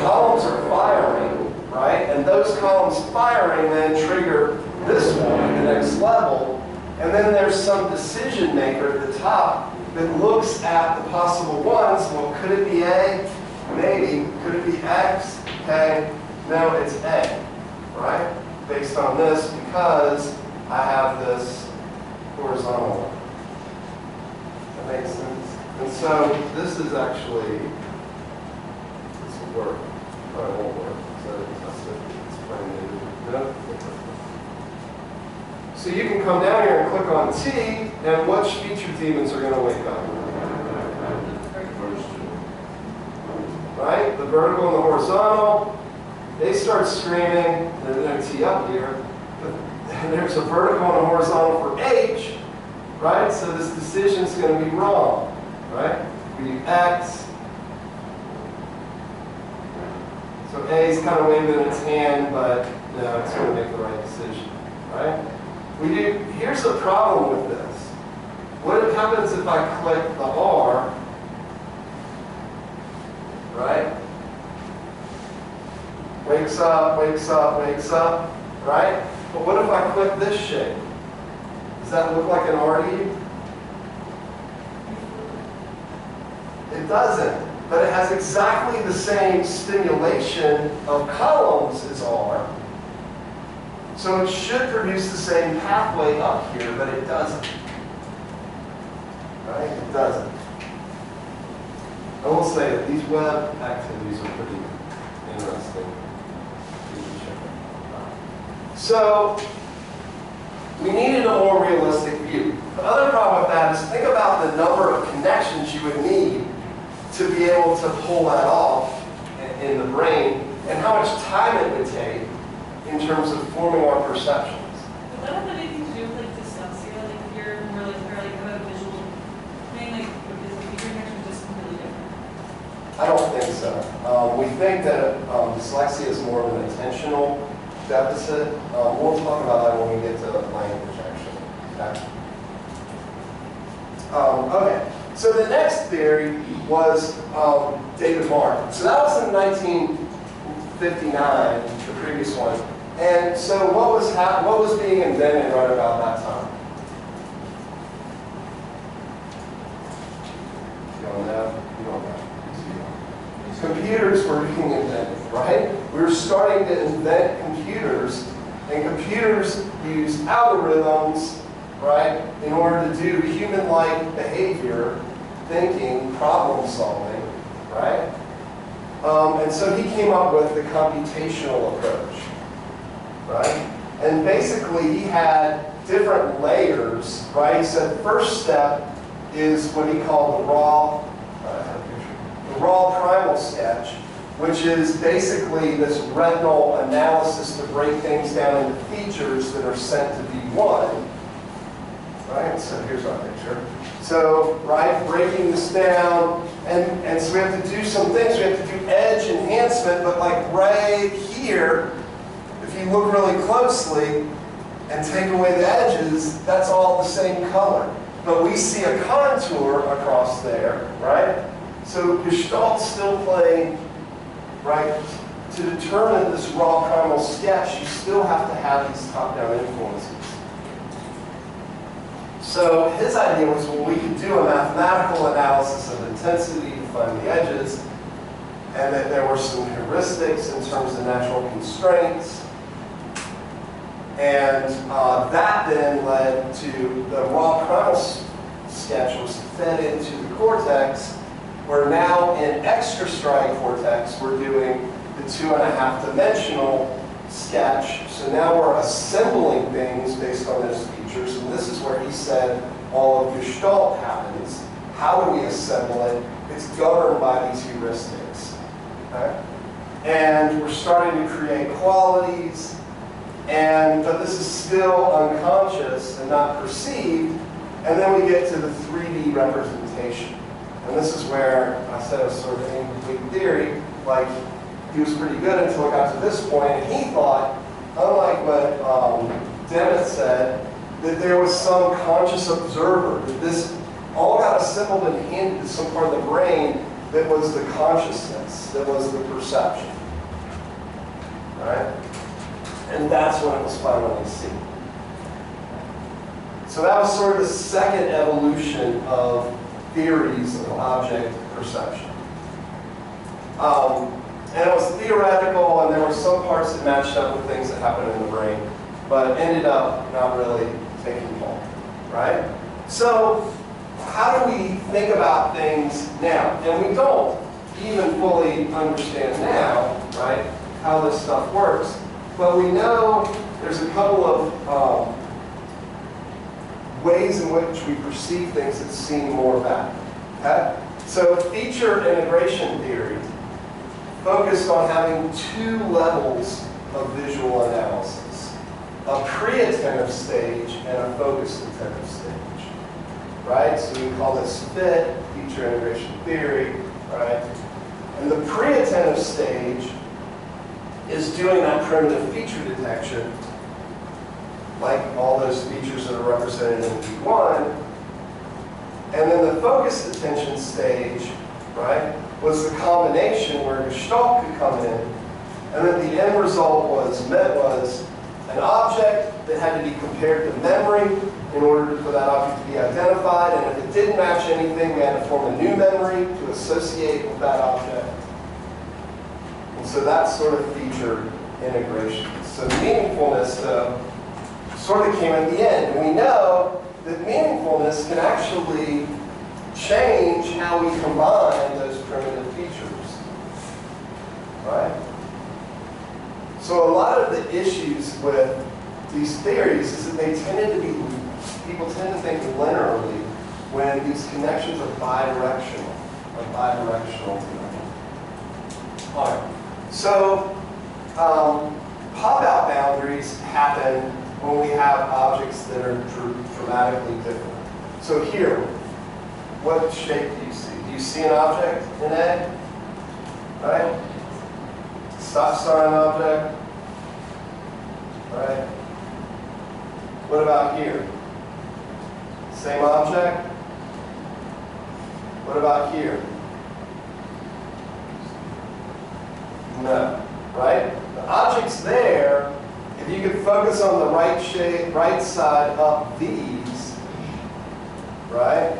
columns are firing, right? And those columns firing then trigger this one at the next level. And then there's some decision maker at the top that looks at the possible ones. Well, could it be A? Maybe. Could it be X? K? No, it's A, right? Based on this, because I have this horizontal one. That makes sense? And so this is actually, this will work. Probably won't work. So it's brand new. No? So you can come down here and click on T, and which feature demons are going to wake up? Right? The vertical and the horizontal. They start screaming, they're going to tee up here, but there's a vertical and a horizontal for H, right? So this decision's going to be wrong, right? We do X. So A is kind of waving its hand, but no, it's going to make the right decision, right? Here's the problem with this. What happens if I click the R, right? Wakes up, wakes up, wakes up, right? But what if I click this shape? Does that look like an R to you? It doesn't, but it has exactly the same stimulation of columns as R. So it should produce the same pathway up here, but it doesn't. Right? It doesn't. I will say that these web activities are pretty interesting. So we needed a more realistic view. The other problem with that is think about the number of connections you would need to be able to pull that off in the brain and how much time it would take in terms of forming our perceptions. Would that have anything to do with like dyslexia? Like if you're more like, or like have a visual thing, like because the feature connection is just completely different? I don't think so. We think that dyslexia is more of an attentional deficit. We'll talk about that when we get to language, actually. Okay. So the next theory was David Martin. So that was in 1959, the previous one. And so what was being invented right about that time? You don't know? You don't know. Computers were being invented, right? We were starting to invent computers, and computers use algorithms, right, in order to do human-like behavior, thinking, problem solving, right? And so he came up with the computational approach, right? And basically he had different layers, right? He said first step is what he called the raw primal sketch, which is basically this retinal analysis to break things down into features that are sent to V1. Right? So here's our picture. So, right, breaking this down, and so we have to do some things. We have to do edge enhancement, but like right here, if you look really closely and take away the edges, that's all the same color. But we see a contour across there, right? So Gestalt's still playing, right? To determine this raw primal sketch, you still have to have these top-down influences. So his idea was, well, we could do a mathematical analysis of intensity to find the edges, and that there were some heuristics in terms of natural constraints. And that then led to the raw primal sketch was fed into the cortex, where now in extra striate cortex, we're doing the 2.5-dimensional sketch. So now we're assembling things based on those features, and this is where he said all of Gestalt happens. How do we assemble it? It's governed by these heuristics. Okay? And we're starting to create qualities, but this is still unconscious and not perceived, and then we get to the 3D representation. And this is where I said it was sort of an incomplete theory. Like, he was pretty good until it got to this point, and he thought, unlike what Dennett said, that there was some conscious observer, that this all got assembled and handed to some part of the brain that was the consciousness, that was the perception. Right? And that's when it was finally seen. So that was sort of the second evolution of theories of object perception. And it was theoretical, and there were some parts that matched up with things that happened in the brain, but ended up not really taking hold, right? So how do we think about things now? And we don't even fully understand now, right, how this stuff works. But we know there's a couple of ways in which we perceive things that seem more valid. Okay? So feature integration theory focused on having two levels of visual analysis, a pre-attentive stage and a focused attentive stage, right? So we call this FIT, feature integration theory, right? And the pre-attentive stage is doing that primitive feature detection, like all those features that are represented in V1. And then the focused attention stage, right, was the combination where Gestalt could come in, and then the end result was an object that had to be compared to memory in order for that object to be identified, and if it didn't match anything, we had to form a new memory to associate with that object. And so that's sort of feature integration. So meaningfulness, though, sort of came at the end. And we know that meaningfulness can actually change how we combine those primitive features, right? So a lot of the issues with these theories is that they tended to be, people tend to think linearly when these connections are bidirectional, All right. So pop-out boundaries happen when we have objects that are dramatically different. So here, what shape do you see? Do you see an object in A? Right? Stop sign object? Right? What about here? Same object? What about here? No. Right? The object's there. If you could focus on the right side up these, right?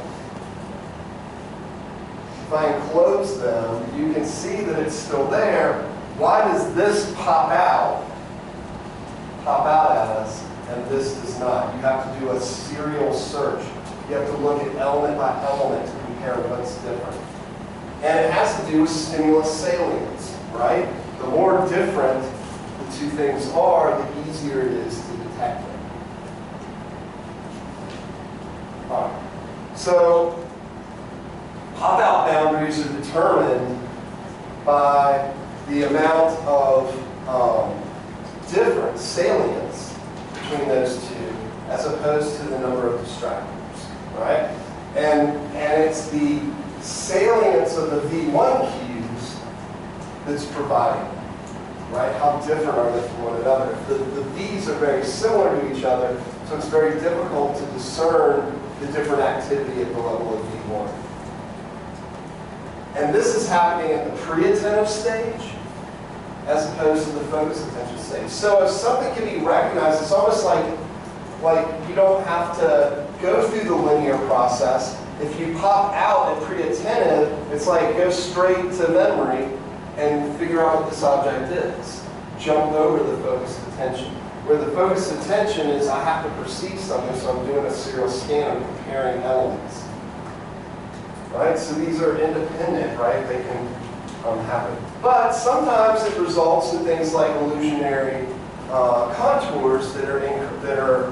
If I enclose them, you can see that it's still there. Why does this pop out at us, and this does not? You have to do a serial search. You have to look at element by element to compare what's different. And it has to do with stimulus salience, right? The more different the two things are, the easier it is to detect them. All right. So pop-out boundaries are determined by the amount of different salience between those two, as opposed to the number of distractors, right? And it's the salience of the V1 cues that's providing them, right? How different are they from one another? The V's are very similar to each other, so it's very difficult to discern the different activity at the level of V1. And this is happening at the pre-attentive stage as opposed to the focused attention stage. So if something can be recognized, it's almost like you don't have to go through the linear process. If you pop out at pre-attentive, it's like go straight to memory and figure out what this object is. Jump over the focused attention. Where the focused attention is, I have to perceive something, so I'm doing a serial scan, I'm comparing elements. Right? So these are independent, right? They can happen. But sometimes it results in things like illusionary contours that are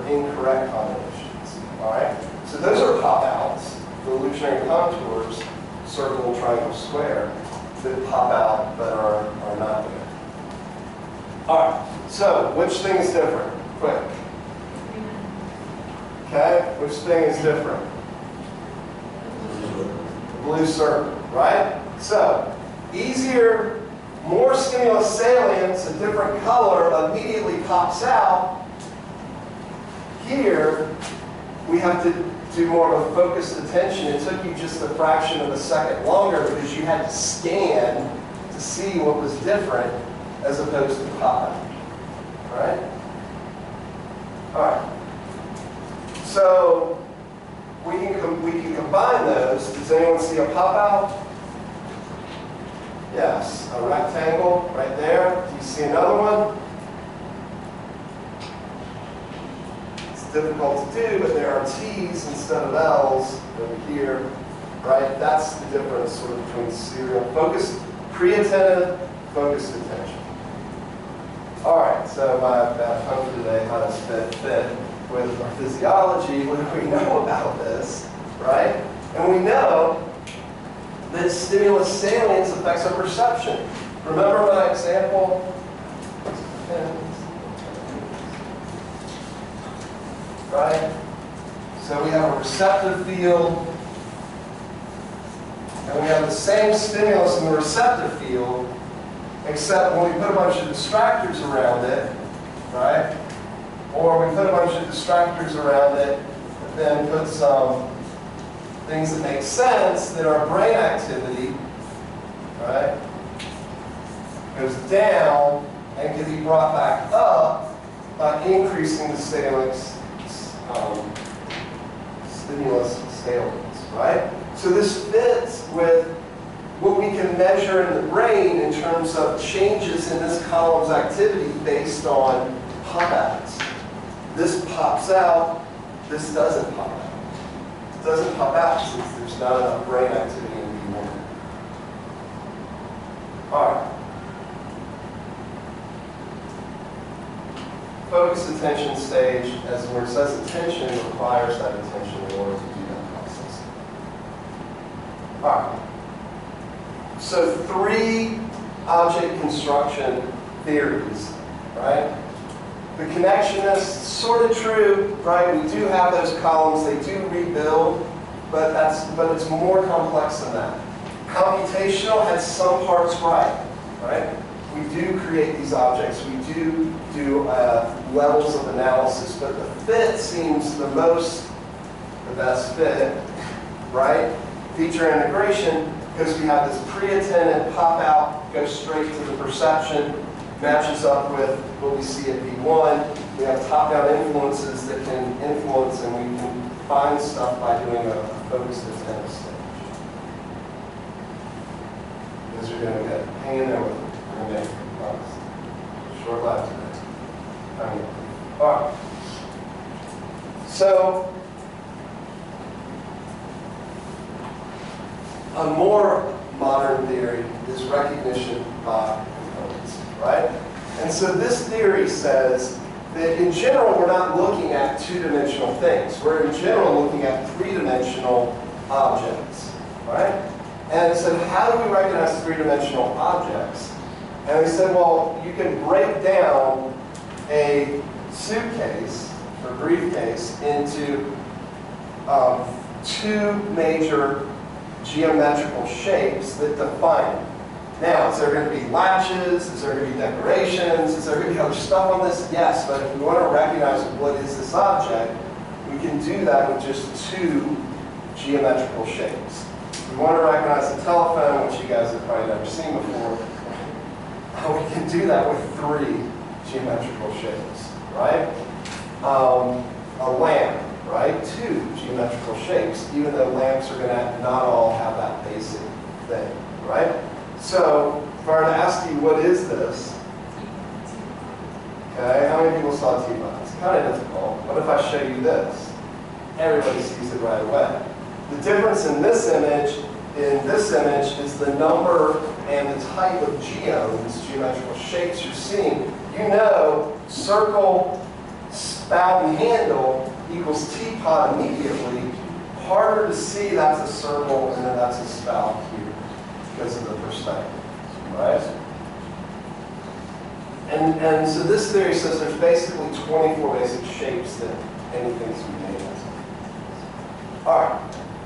incorrect combinations. All right? So those are pop-outs, the illusionary contours, circle, triangle, square, that pop out but are not there. All right. So which thing is different? Quick. Okay? Which thing is different? Blue circle, right? So, easier, more stimulus salience, a different color immediately pops out. Here, we have to do more of a focused attention. It took you just a fraction of a second longer because you had to scan to see what was different as opposed to pop out. Right? All right. So, we can combine those. Does anyone see a pop-out? Yes, a rectangle right there. Do you see another one? It's difficult to do, but there are T's instead of L's over here. Right? That's the difference sort of between serial focused, pre-attentive, focused attention. All right, so my fun for today, how does fit with our physiology? What do we know about this, right? And we know that stimulus salience affects our perception, Remember my example? Right? So we have a receptive field, and we have the same stimulus in the receptive field, except when we put a bunch of distractors around it, right? Or we put a bunch of distractors around it, and then put some things that make sense, that our brain activity, right, goes down and can be brought back up by increasing the stimulus salience, right? So this fits with what we can measure in the brain in terms of changes in this column's activity based on pop-outs. This pops out, this doesn't pop out. It doesn't pop out since there's not enough brain activity in B1. All right. Focus attention stage, as where it says attention, requires that attention in order to do that process. All right. So 3 object construction theories, right? The connectionist, sort of true, right? We do have those columns, they do rebuild, but it's more complex than that. Computational has some parts right? We do create these objects, we do levels of analysis, but the fit seems the best fit, right? Feature integration, because we have this pre-attendant pop-out, goes straight to the perception, matches up with what we see at V1. We have top-down influences that can influence, and we can find stuff by doing a focused attentive stage. Because you're going to get hang in there with it. We're going to make short life today. All right. So, a more modern theory is recognition by components, right? And so this theory says that in general, we're not looking at 2-dimensional things. We're in general looking at 3-dimensional objects, right? And so how do we recognize 3-dimensional objects? And we said, well, you can break down a suitcase or briefcase into 2 major geometrical shapes that define it. Now, is there going to be latches? Is there going to be decorations? Is there going to be other stuff on this? Yes, but if we want to recognize what is this object, we can do that with just 2 geometrical shapes. If we want to recognize the telephone, which you guys have probably never seen before, we can do that with 3 geometrical shapes, right? A lamp, right? 2 geometrical shapes, even though lamps are going to not all have that basic thing, right? So, if I were to ask you, what is this? Okay, how many people saw T-Box? It's kind of difficult. What if I show you this? Everybody sees it right away. The difference in this image is the number and the type of geomes, geometrical shapes you're seeing. You know, circle, spout, and handle equals teapot immediately. Harder to see that's a circle and then that's a spout here because of the perspective, right? And so this theory says there's basically 24 basic shapes that anything can be made of. All right.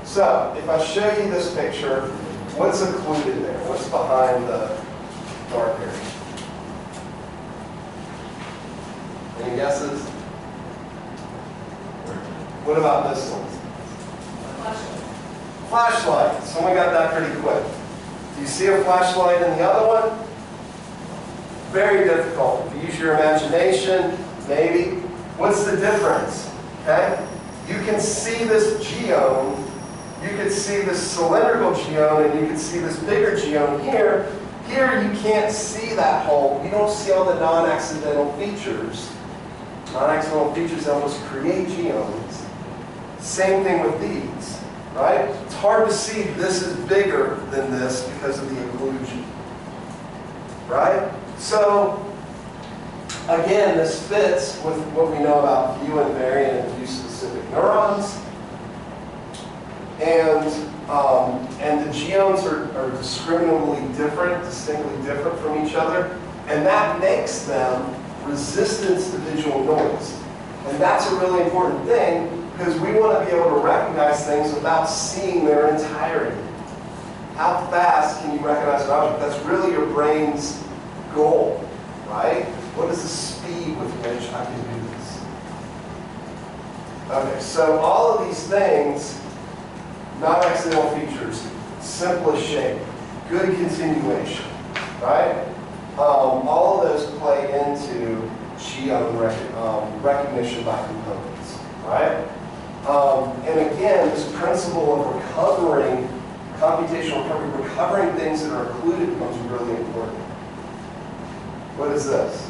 So, if I show you this picture, what's occluded there? What's behind the dark area? Any guesses? What about this one? Flashlight. Someone got that pretty quick. Do you see a flashlight in the other one? Very difficult. If you use your imagination, maybe. What's the difference? Okay? You can see this geome. You could see this cylindrical geome, and you could see this bigger geome here. Here, you can't see that hole. You don't see all the non-accidental features. Non-accidental features almost create geomes. Same thing with these, right? It's hard to see this is bigger than this because of the occlusion, right? So, again, this fits with what we know about view invariant and view specific neurons. And and the geomes are discriminably different, distinctly different from each other, and that makes them resistant to visual noise. And that's a really important thing because we want to be able to recognize things without seeing their entirety. How fast can you recognize an object? That's really your brain's goal, right? What is the speed with which I can do this? Okay, so all of these things, non-accidental features, simplest shape, good continuation, right? All of those play into geome recognition by components, right? And again, this principle of recovering, computational recovery, recovering things that are included becomes really important. What is this?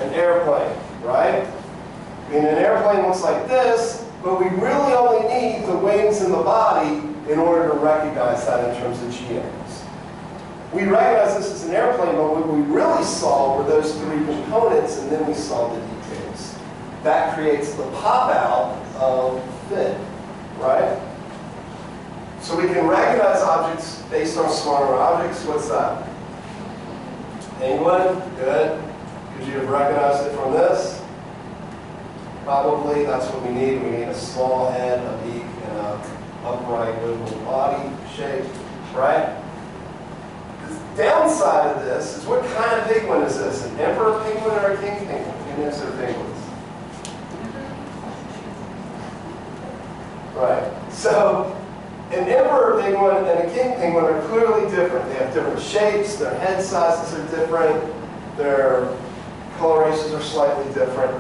An airplane, right? I mean, an airplane looks like this, but we really only need the wings and the body in order to recognize that in terms of geomes. We recognize this as an airplane, but what we really saw were those three components, and then we saw the details. That creates the pop-out of fin, right? So we can recognize objects based on smaller objects. What's that? Penguin, good. Could you have recognized it from this? Probably. That's what we need. We need a small head, a beak, and an upright oval body shape, right? The downside of this is, what kind of penguin is this? An emperor penguin or a king penguin? Who knows their penguins? Right. So an emperor penguin and a king penguin are clearly different. They have different shapes, their head sizes are different, their colorations are slightly different.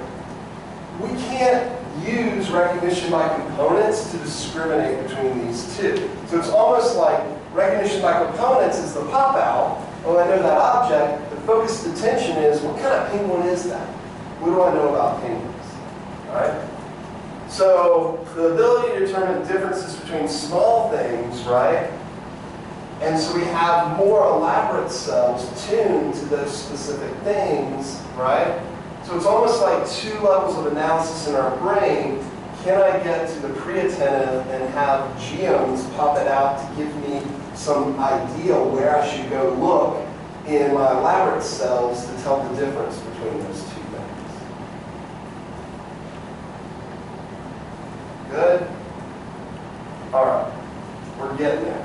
We can't use recognition by components to discriminate between these two. So it's almost like recognition by components is the pop-out. Well, I know that object. The focused attention is, what kind of penguin is that? What do I know about penguins? All right? So the ability to determine differences between small things, right? And so we have more elaborate cells tuned to those specific things, right? So it's almost like two levels of analysis in our brain. Can I get to the pre-attentive and have geomes pop it out to give me some idea where I should go look in my elaborate cells to tell the difference between those two things? Good? All right. We're getting there.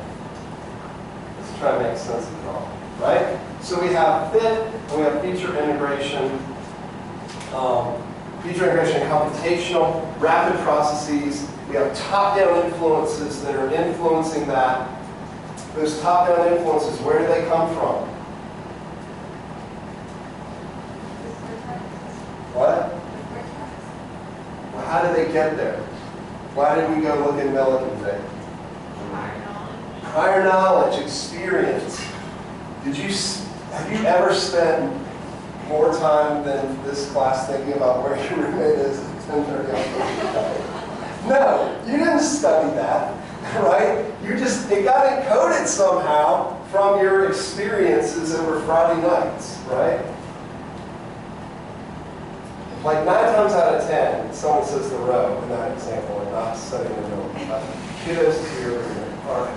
Let's try to make sense of it all, right? So we have fit, and we have feature integration. Feature integration and computational, rapid processes. We have top-down influences that are influencing that. Those top-down influences, where do they come from? What? Well, how did they get there? Why did we go look at Millikan today? Prior knowledge, experience. Have you ever spent more time than this class thinking about where your roommate is at 10:30? No, you didn't study that, right? It got encoded somehow from your experiences over Friday nights, right? Like 9 times out of 10, someone says the row in that example and not studying the middle. Kudos to your roommate. All right.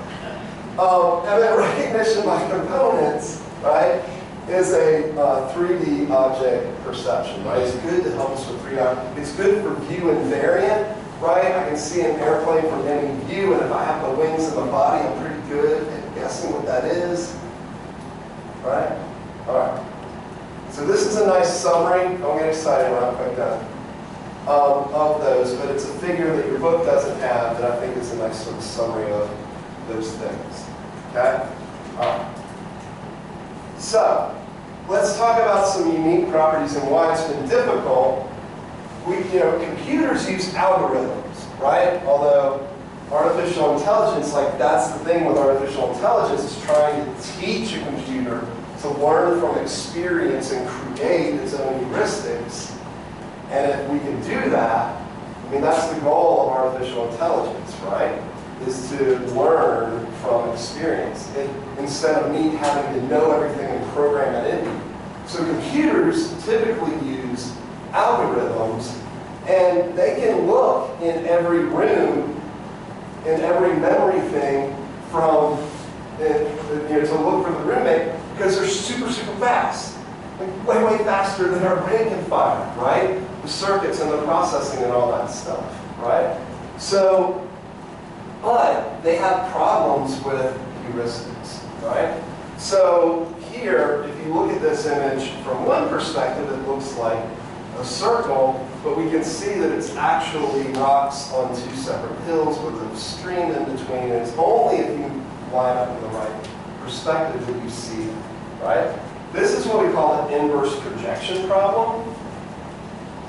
And then recognition by components, right, is a 3D object perception, right? It's good to help us with 3D. It's good for view invariant, right? I can see an airplane from any view, and if I have the wings and the body, I'm pretty good at guessing what that is, right? All right. So this is a nice summary. Don't get excited when I'm quite done of those, but it's a figure that your book doesn't have that I think is a nice sort of summary of those things. Okay? All right. So let's talk about some unique properties and why it's been difficult. Computers use algorithms, right? Although artificial intelligence, that's the thing with artificial intelligence, is trying to teach a computer to learn from experience and create its own heuristics. And if we can do that, that's the goal of artificial intelligence, right? Is to learn from experience, instead of me having to know everything and program it in. So computers typically use algorithms, and they can look in every room in every memory thing from, to look for the roommate because they're super, super fast. Like way, way faster than our brain can fire, right? The circuits and the processing and all that stuff, right? So, but they have problems with heuristics, right? So here, if you look at this image from one perspective, it looks like a circle, but we can see that it's actually rocks on two separate hills with a stream in between. And it's only if you line up in the right perspective that you see, right? This is what we call an inverse projection problem.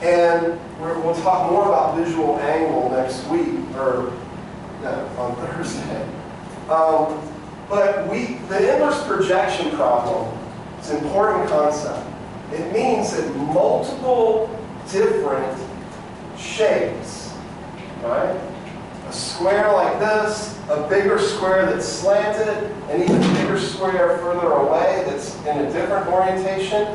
And we'll talk more about visual angle next week, or no, on Thursday. But the inverse projection problem is an important concept. It means that multiple different shapes, right? A square like this, a bigger square that's slanted, an even bigger square further away that's in a different orientation,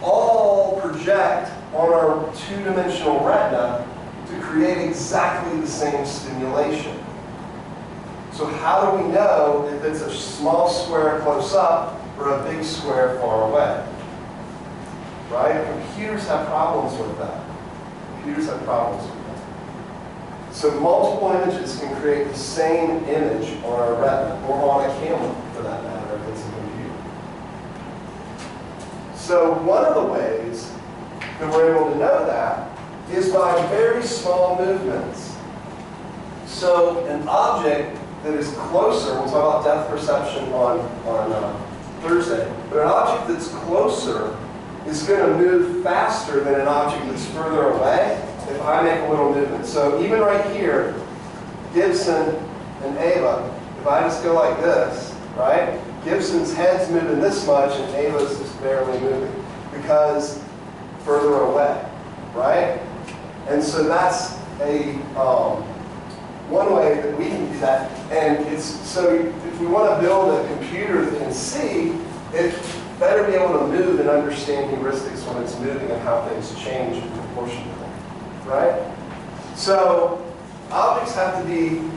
all project on our two-dimensional retina to create exactly the same stimulation. So how do we know if it's a small square close up or a big square far away? Right? Computers have problems with that. Computers have problems with that. So multiple images can create the same image on our retina, or on a camera, for that matter, if it's a computer. So one of the ways that we're able to know that is by very small movements. So an object that is closer, we'll talk about depth perception on Thursday, but an object that's closer is going to move faster than an object that's further away if I make a little movement. So even right here, Gibson and Ava, if I just go like this, right? Gibson's head's moving this much and Ava's just barely moving because further away, right? And so that's a one way that we can do that. And it's so if we want to build a computer that can see, it better be able to move and understand heuristics when it's moving and how things change proportionally, right? So objects have to be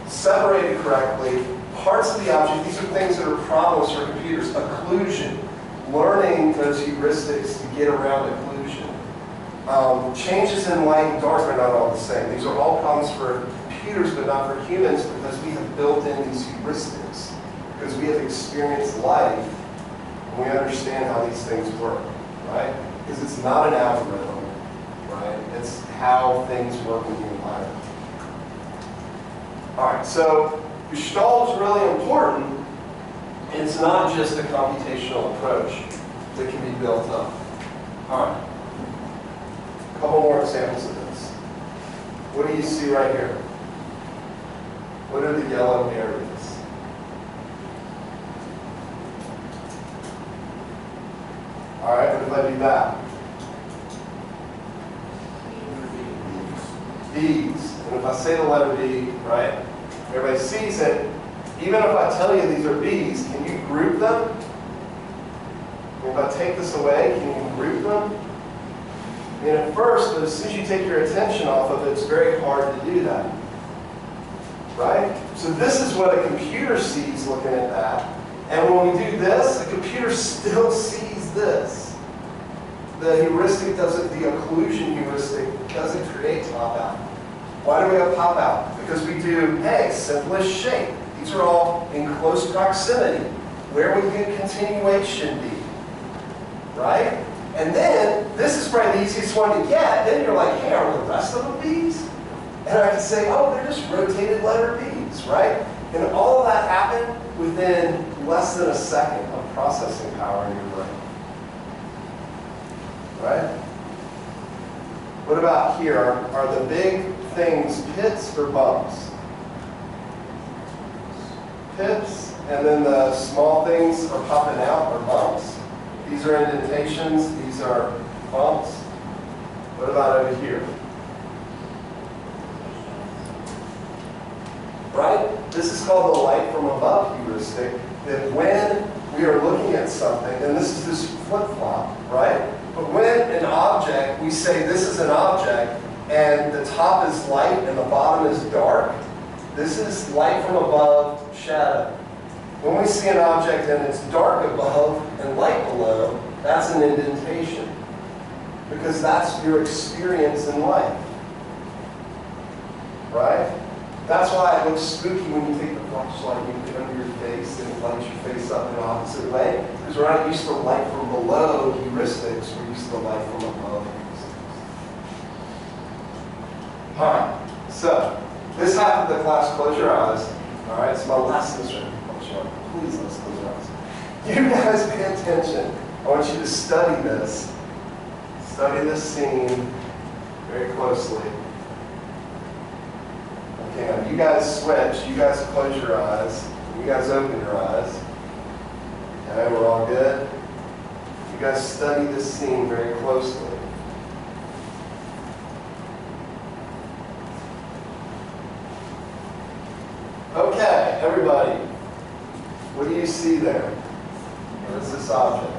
separated correctly. Parts of the object, these are things that are problems for computers. Occlusion, learning those heuristics to get around occlusion. Changes in light and dark are not all the same. These are all problems for computers, but not for humans, because we have built in these heuristics, because we have experienced life, and we understand how these things work, right? Because it's not an algorithm, right? It's how things work in the environment. All right, so Gestalt is really important. It's not just a computational approach that can be built up. All right. A couple more examples of this. What do you see right here? What are the yellow areas? All right, what if I do that? B's. And if I say the letter B, right, everybody sees it. Even if I tell you these are B's, can you group them? If I take this away, can you group them? I mean, at first, but as soon as you take your attention off of it, it's very hard to do that. Right? So this is what a computer sees looking at that. And when we do this, the computer still sees this. The heuristic doesn't, the occlusion heuristic doesn't create pop-out. Why do we have pop-out? Because we do, hey, simplest shape. These are all in close proximity. Where would good continuation be? Right? And then, this is probably the easiest one to get. Then you're like, hey, are the rest of them B's? And I can say, oh, they're just rotated letter B's, right? And all of that happened within less than a second of processing power in your brain. Right? What about here? Are the big things pits or bumps? Pits, and then the small things are popping out or bumps. These are indentations, these are bumps. What about over here? Right? This is called the light from above heuristic, that when we are looking at something, and this is this flip-flop, right? But when an object, we say this is an object, and the top is light and the bottom is dark, This is light from above, shadow. When we see an object and it's dark above and light below, that's an indentation. Because that's your experience in life. Right? That's why it looks spooky when you take the flashlight and you put it under your face and it lights your face up in the opposite way. Because we're not used to light from below heuristics, we're used to light from above heuristics. Alright, so this half of the class, close your eyes. Alright, it's my last instruction. Please let's close your eyes. You guys pay attention. I want you to study this. Study this scene very closely. Okay, now you guys switch. You guys close your eyes. You guys open your eyes. Okay, we're all good. You guys study this scene very closely. Okay, everybody. What do you see there? What is this object?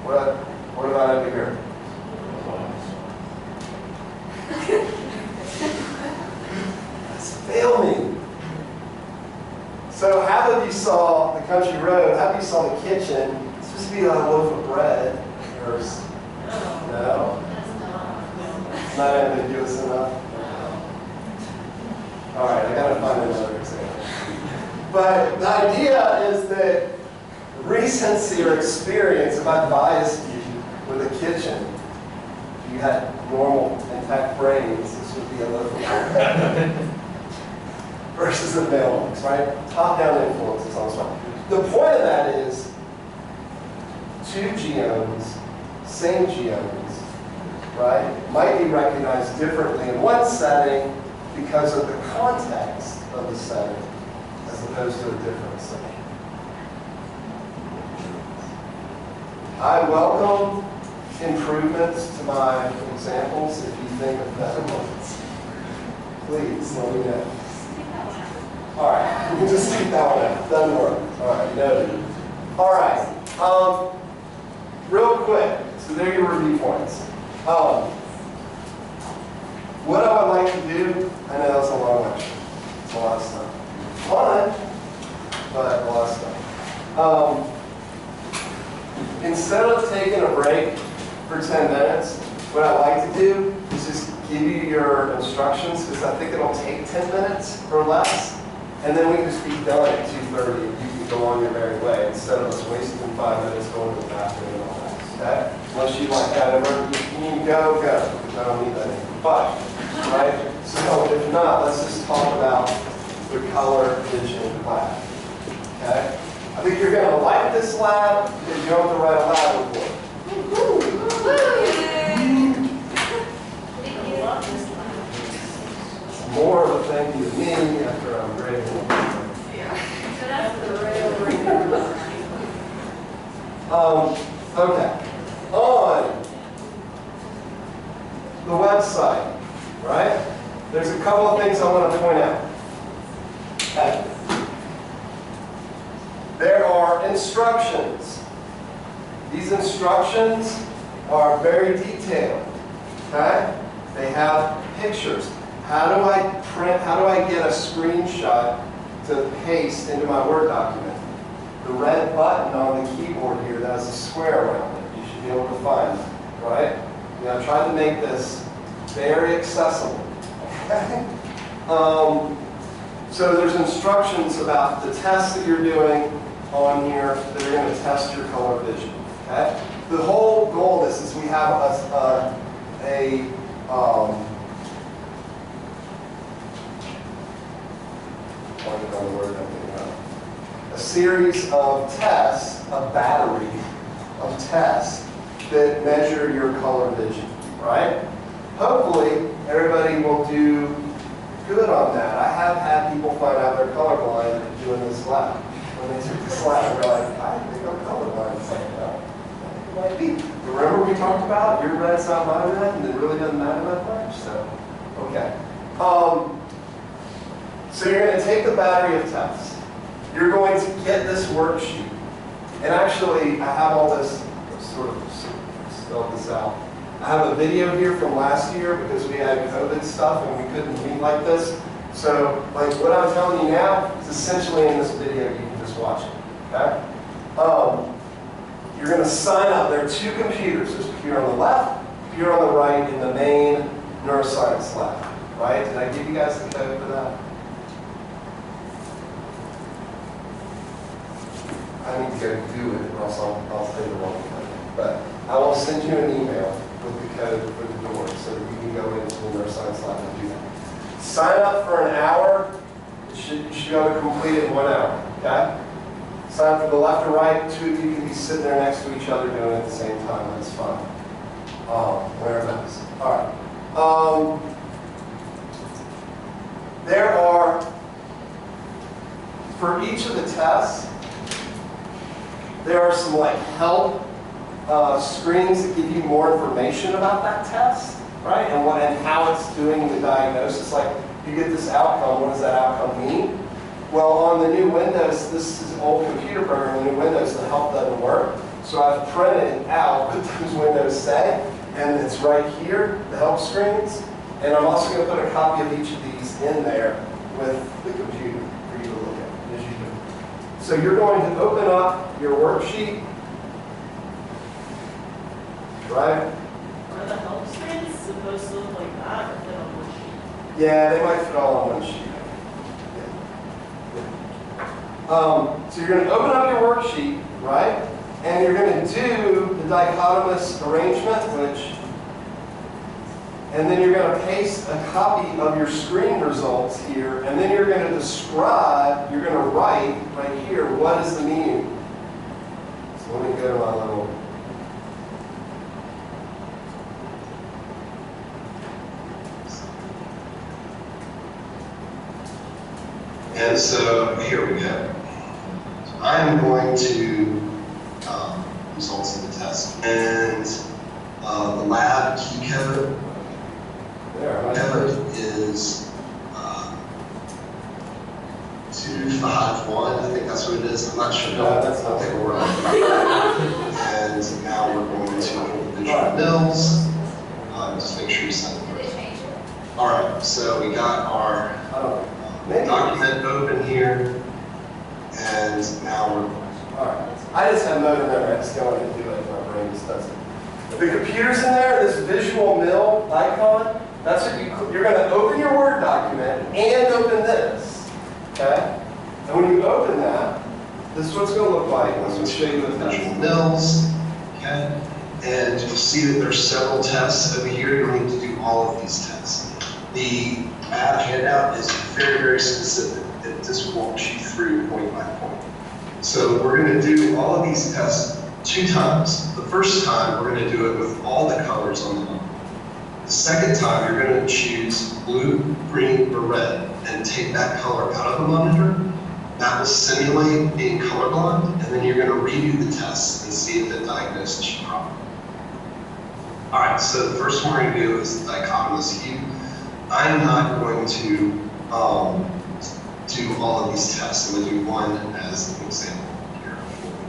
What about over here? Fail me. So half of you saw the country road, half of you saw the kitchen. It's supposed to be a loaf of bread. Or, no? It's not ambiguous enough? All right, I gotta find another example. But the idea is that recency or experience, if I biased you with a kitchen, if you had normal, intact brains, this would be a loaf of bread. Versus a mailbox, right? Top-down influences on this one. The point of that is, two geomes, same geomes, right, might be recognized differently in one setting because of the context of the setting, as opposed to a different setting. I welcome improvements to my examples if you think of better ones. Please let me know. All right, we can just take that one out. Doesn't work. All right, noted. All right, real quick. So there are your review points. What I would like to do, I know that's a long lecture. It's a lot of stuff. Fun, but a lot of stuff. Instead of taking a break for 10 minutes, what I like to do is just give you your instructions, because I think it'll take 10 minutes or less. And then we can just be done at 2:30 and you can go on your merry way instead of us wasting 5 minutes going to the bathroom and all that. Okay? Unless you like that, you can go, because I don't need that anymore. But, right? So if not, let's just talk about the color vision lab. Okay? I think you're going to like this lab because you don't have to write a lab report. More of a thank you to me after I'm grateful. Yeah. So that's the real reason. Okay. On the website, right? There's a couple of things I want to point out. Okay. There are instructions. These instructions are very detailed. Okay? They have pictures. How do I get a screenshot to paste into my Word document? The red button on the keyboard here that has a square around it. You should be able to find it, right? I tried to make this very accessible. Okay? So there's instructions about the tests that you're doing on here that are going to test your color vision. Okay? The whole goal of this is we have a series of tests, a battery of tests that measure your color vision, right? Hopefully, everybody will do good on that. I have had people find out they're colorblind doing this lab. When they took this lab, they're like, I think I'm colorblind. It's like, no, it might be. Remember we talked about your red's not my red, and it really doesn't matter that much? So, okay. So you're going to take the battery of tests. You're going to get this worksheet. And actually, I have all this, sort of spelled this out. I have a video here from last year because we had COVID stuff and we couldn't meet like this. So, like what I'm telling you now is essentially in this video. You can just watch it. Okay? You're going to sign up. There are two computers. There's a computer on the left, computer on the right in the main neuroscience lab. Right? Did I give you guys the code for that? I need to go do it, or else I'll say the wrong code. But I will send you an email with the code for the door so that you can go into the neuroscience lab and do that. Sign up for an hour. You should be able to complete it in 1 hour. Okay? Sign up for the left or right. Two of you can be sitting there next to each other doing it at the same time. That's fine. Whatever that is. All right. There are, for each of the tests, there are some like help screens that give you more information about that test, right? And how it's doing the diagnosis. Like, you get this outcome, what does that outcome mean? Well, on the new Windows, this is an old computer program, the new Windows, the help doesn't work. So I've printed out what those windows say, and it's right here, the help screens. And I'm also going to put a copy of each of these in there with the computer for you to look at as you do. So you're going to open up your worksheet, right? Are the help screens supposed to look like that or fit on one sheet? Yeah, they might fit all on one sheet. So you're going to open up your worksheet, right? And you're going to do the dichotomous arrangement, and then you're going to paste a copy of your screen results here, and then you're going to describe, you're going to write right here, what is the meaning? So let me go to my little... And so here we go. So I'm going to results of the test. And the lab key code is 251. I think that's what it is. I'm not sure. No, that's not what we're on. And now we're going to visual mills. Just make sure you send it first. All right. So we got our document open here, and now we're. All right. I just have mode in there. I just go in and do it. My brain just does it. The computer's in there. This visual mill icon. That's what you're going to open your Word document and open this. Okay. And when you open that, this is what it's going to look like. Let's just show you the visual mills. Okay. And you'll see that there's several tests over here. You'll need to do all of these tests. The lab handout is very, very specific. It just walks you through point by point. So we're going to do all of these tests 2 times. The first time, we're going to do it with all the colors on the monitor. The second time, you're going to choose blue, green, or red and take that color out of the monitor. That will simulate being colorblind, and then you're going to redo the tests and see if it diagnoses you properly. All right, so the first one we're going to do is the dichotomous hue. I'm not going to do all of these tests. I'm going to do one as an example here.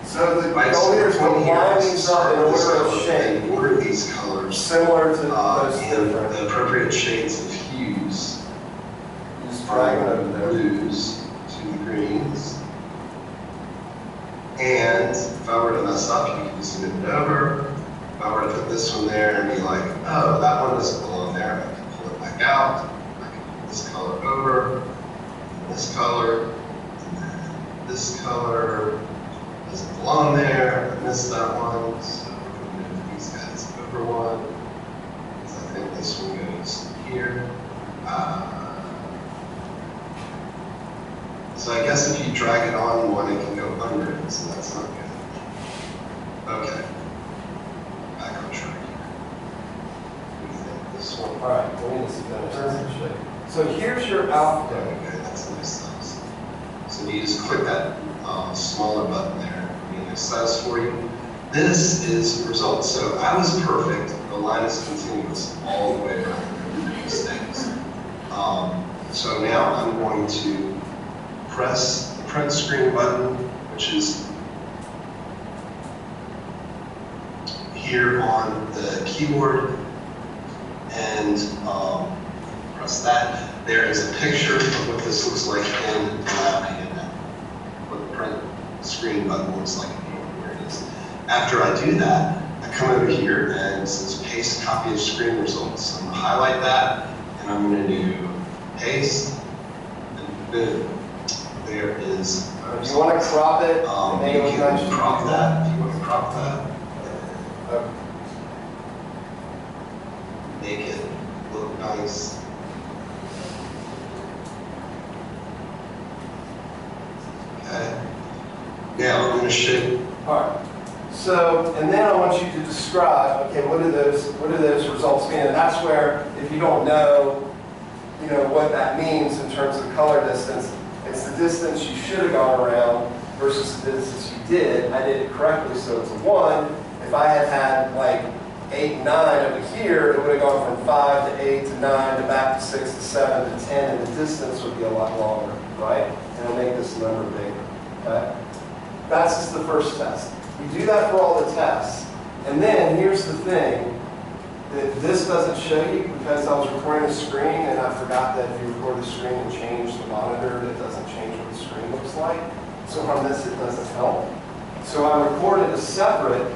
So the goal here is to line these up in order of shade. Order these colors similar to those different. The appropriate shades of hues. Just drag it over there. Blues to the greens. And if I were to mess up, you can just move it over. If I were to put this one there and be like, oh, that one doesn't belong there, I can pull it back out. I can put this color over, this color, and then this color doesn't belong there. I missed that one, so we're going to move these guys over one. Because I think this one goes here. So I guess if you drag it on one, it can go under it, so that's not good. Okay. Back on track here. What do you think? This one? All right, let me just finish this. So here's your output. Okay, that's a nice size. So you just click that smaller button there. It'll be a nice size for you. This is the result. So I was perfect. The line is continuous all the way around these things. So now I'm going to press the print screen button, which is here on the keyboard, and press that. There is a picture of what this looks like in the lab handout, what the print screen button looks like, where it is. After I do that, I come over here and it says paste copy of screen results. So I'm going to highlight that, and I'm going to do paste, and boom. There is. If you want to crop it, You can crop that. If you want to crop that, make it look nice. Okay. Now I'm going to show you. All right. So, and then I want you to describe, okay, what do those results mean? And that's where, if you don't know, what that means in terms of color distance, it's the distance you should have gone around versus the distance you did. I did it correctly, so it's a 1. If I had had like 8 and 9 over here, it would have gone from 5 to 8 to 9 to back to 6 to 7 to 10, and the distance would be a lot longer, right? And it'll make this number bigger, okay? That's just the first test. We do that for all the tests. And then here's the thing that this doesn't show you, because I was recording the screen and I forgot that if you record the screen and change the monitor, it doesn't change what the screen looks like. So on this, it doesn't help. So I recorded a separate,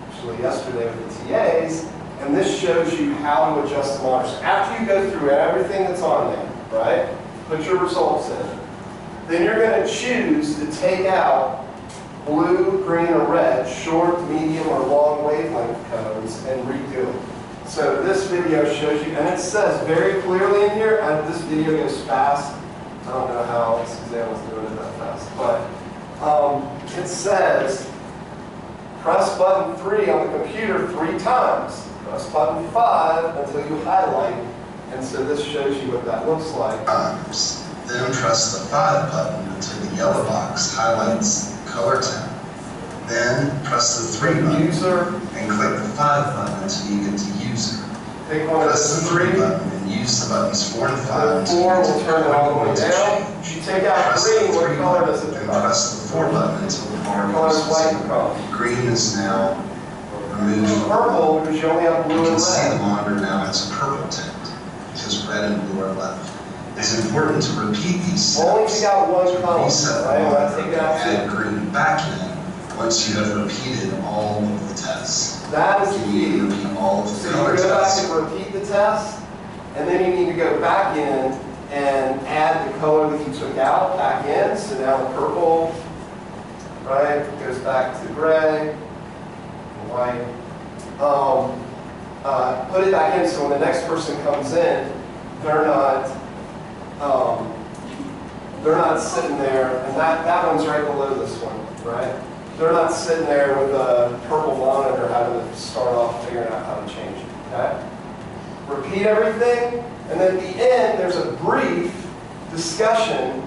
actually yesterday with the TAs, and this shows you how to adjust the monitor. So after you go through everything that's on there, right, put your results in, then you're going to choose to take out blue, green, or red, short, medium, or long wavelength codes, and redo it. So this video shows you, and it says very clearly in here, and this video goes fast. I don't know how Suzanne was doing it that fast, but it says press button 3 on the computer 3 times. Press button 5 until you highlight, and so this shows you what that looks like. Then press the 5 button until the yellow box highlights color tab. Then press the 3 button User, and click the 5 button until you get to user. pick one of Press the the 3 3. button and use the buttons 4 and 5 until 4 you get will to turn it all the way to down. change. You take out Press green, the what 3 color button does it and become? press the 4 button until the bar Color is goes to white 0. become. Green is now removed. Purple, because you only have blue You can and see the red. monitor now has a purple tint because red and blue are left. It's important to repeat these steps. Only if you got one color, Reset the right? When I monitor take it out and add too. green back in once you have repeated all of the tests. That is the You need to key. repeat all of So the you color go back tests. and repeat the test, and then you need to go back in and add the color that you took out back in. So now the purple, right, goes back to gray, and white. Put it back in so when the next person comes in, they're not sitting there, and that one's right below this one, right? They're not sitting there with a purple monitor having to start off figuring out how to change it, okay? Repeat everything, and then at the end, there's a brief discussion.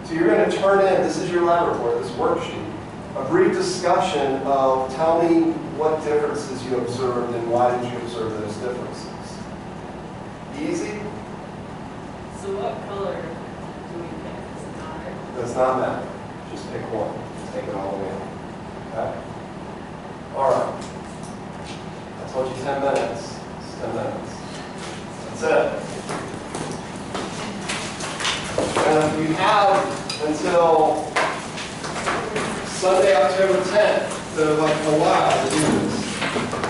So you're going to turn in, this is your lab report, this worksheet, a brief discussion of tell me what differences you observed and why did you observe those differences. Easy? So what color do we pick? Does it matter? Does not matter. Just pick one. Take it all the way in. Okay? All right. I told you 10 minutes. It's 10 minutes. That's it. And you have until Sunday, October 10th, so like a while to do this.